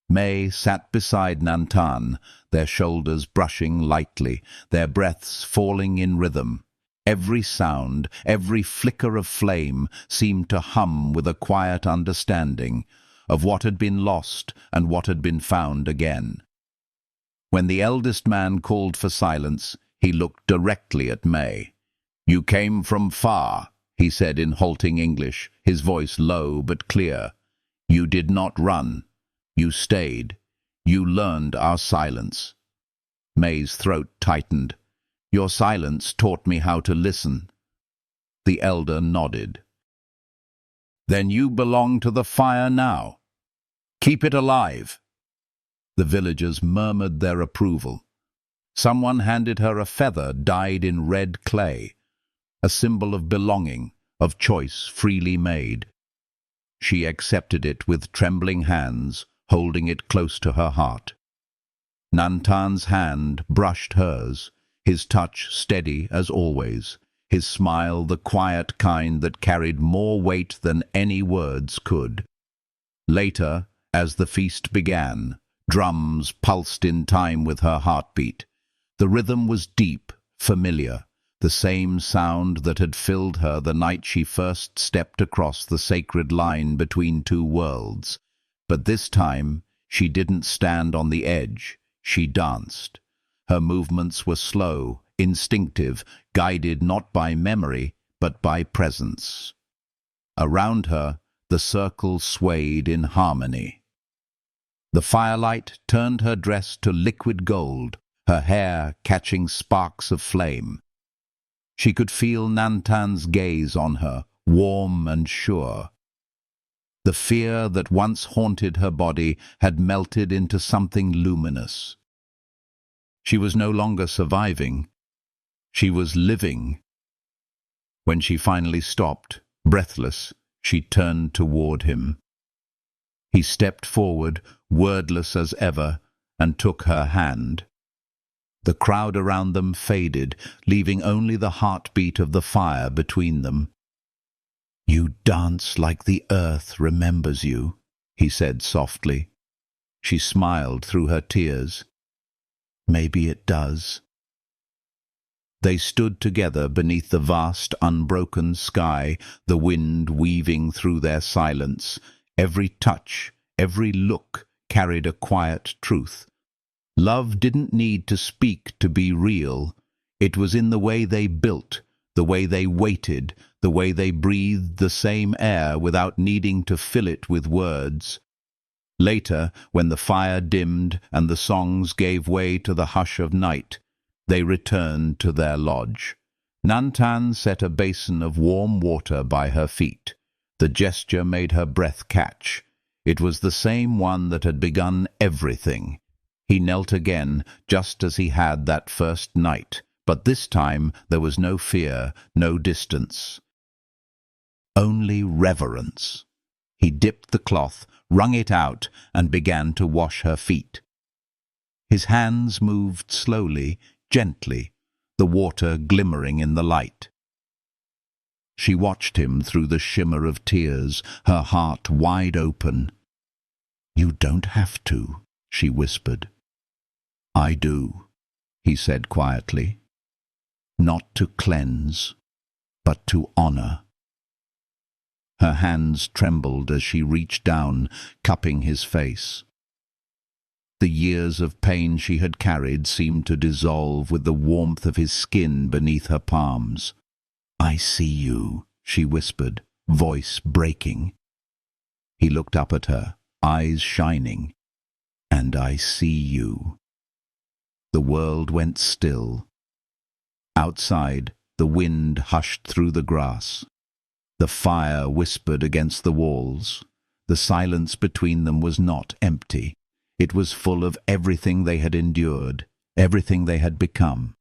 May sat beside Nantan, their shoulders brushing lightly, their breaths falling in rhythm. Every sound, every flicker of flame seemed to hum with a quiet understanding of what had been lost and what had been found again. When the eldest man called for silence, he looked directly at May. "You came from far," he said in halting English, his voice low but clear. "You did not run. You stayed. You learned our silence." May's throat tightened. "Your silence taught me how to listen." The elder nodded. "Then you belong to the fire now. Keep it alive." The villagers murmured their approval. Someone handed her a feather dyed in red clay, a symbol of belonging, of choice freely made. She accepted it with trembling hands, holding it close to her heart. Nantan's hand brushed hers, his touch steady as always, his smile the quiet kind that carried more weight than any words could. Later, as the feast began, drums pulsed in time with her heartbeat. The rhythm was deep, familiar, the same sound that had filled her the night she first stepped across the sacred line between two worlds. But this time, she didn't stand on the edge, she danced. Her movements were slow, instinctive, guided not by memory, but by presence. Around her, the circle swayed in harmony. The firelight turned her dress to liquid gold, her hair catching sparks of flame. She could feel Nantan's gaze on her, warm and sure. The fear that once haunted her body had melted into something luminous. She was no longer surviving. She was living. When she finally stopped, breathless, she turned toward him. He stepped forward, wordless as ever, and took her hand. The crowd around them faded, leaving only the heartbeat of the fire between them. "You dance like the earth remembers you," he said softly. She smiled through her tears. "Maybe it does." They stood together beneath the vast, unbroken sky, the wind weaving through their silence. Every touch, every look carried a quiet truth. Love didn't need to speak to be real. It was in the way they built, the way they waited, the way they breathed the same air without needing to fill it with words. Later, when the fire dimmed and the songs gave way to the hush of night, they returned to their lodge. Nantan set a basin of warm water by her feet. The gesture made her breath catch. It was the same one that had begun everything. He knelt again, just as he had that first night, but this time there was no fear, no distance. Only reverence. He dipped the cloth, wrung it out, and began to wash her feet. His hands moved slowly, gently, the water glimmering in the light. She watched him through the shimmer of tears, her heart wide open. "You don't have to," she whispered. "I do," he said quietly. "Not to cleanse, but to honor." Her hands trembled as she reached down, cupping his face. The years of pain she had carried seemed to dissolve with the warmth of his skin beneath her palms. "I see you," she whispered, voice breaking. He looked up at her, eyes shining. "And I see you." The world went still. Outside, the wind hushed through the grass. The fire whispered against the walls. The silence between them was not empty. It was full of everything they had endured, everything they had become.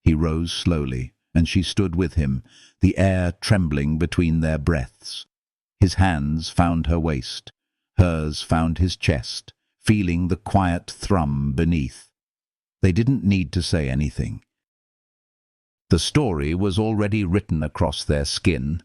He rose slowly, and she stood with him, the air trembling between their breaths. His hands found her waist. Hers found his chest, feeling the quiet thrum beneath. They didn't need to say anything. The story was already written across their skin.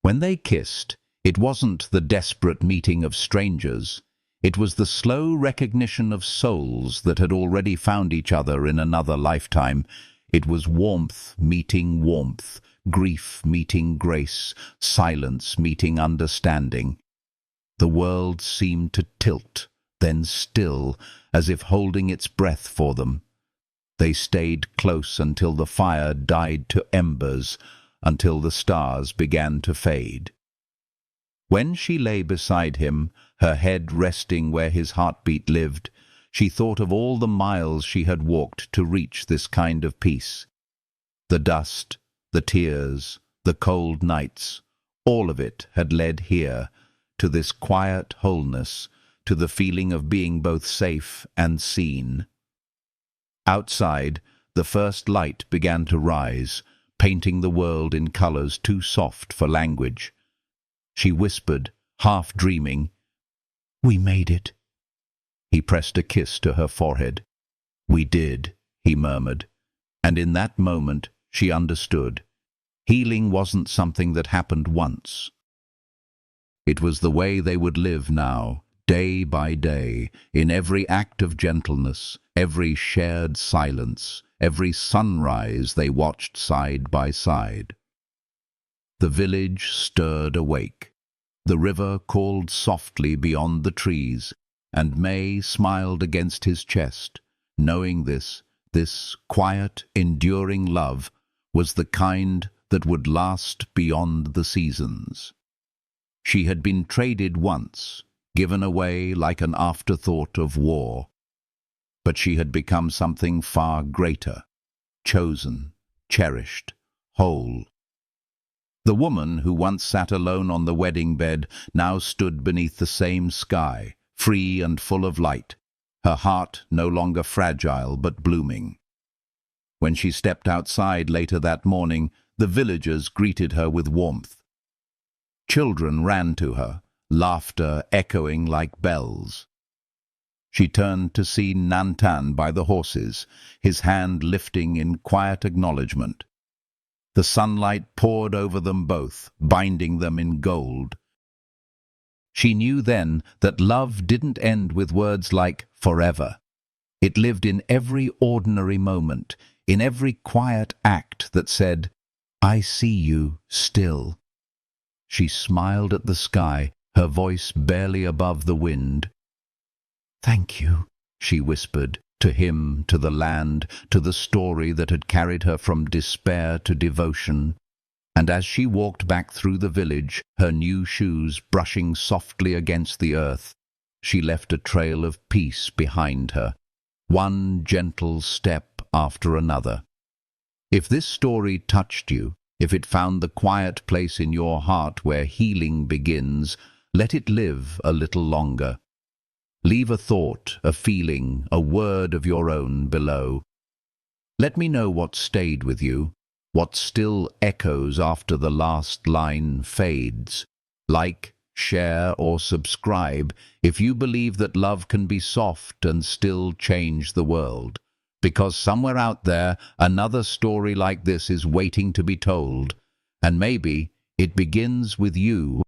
When they kissed, it wasn't the desperate meeting of strangers. It was the slow recognition of souls that had already found each other in another lifetime. It was warmth meeting warmth, grief meeting grace, silence meeting understanding. The world seemed to tilt, then still, as if holding its breath for them. They stayed close until the fire died to embers, until the stars began to fade. When she lay beside him, her head resting where his heartbeat lived, she thought of all the miles she had walked to reach this kind of peace. The dust, the tears, the cold nights, all of it had led here, to this quiet wholeness, to the feeling of being both safe and seen. Outside, the first light began to rise, painting the world in colors too soft for language. She whispered, half dreaming, "We made it." He pressed a kiss to her forehead. "We did," he murmured, and in that moment she understood. Healing wasn't something that happened once. It was the way they would live now, day by day, in every act of gentleness, every shared silence, every sunrise they watched side by side. The village stirred awake. The river called softly beyond the trees, and May smiled against his chest, knowing this quiet, enduring love was the kind that would last beyond the seasons. She had been traded once, given away like an afterthought of war, but she had become something far greater, chosen, cherished, whole. The woman who once sat alone on the wedding bed now stood beneath the same sky, free and full of light, her heart no longer fragile but blooming. When she stepped outside later that morning, the villagers greeted her with warmth. Children ran to her, laughter echoing like bells. She turned to see Nantan by the horses, his hand lifting in quiet acknowledgement. The sunlight poured over them both, binding them in gold. She knew then that love didn't end with words like forever. It lived in every ordinary moment, in every quiet act that said, "I see you still." She smiled at the sky, her voice barely above the wind. "Thank you," she whispered, to him, to the land, to the story that had carried her from despair to devotion. And as she walked back through the village, her new shoes brushing softly against the earth, she left a trail of peace behind her, one gentle step after another. If this story touched you, if it found the quiet place in your heart where healing begins, let it live a little longer. Leave a thought, a feeling, a word of your own below. Let me know what stayed with you, what still echoes after the last line fades. Like, share, or subscribe if you believe that love can be soft and still change the world. Because somewhere out there, another story like this is waiting to be told. And maybe it begins with you.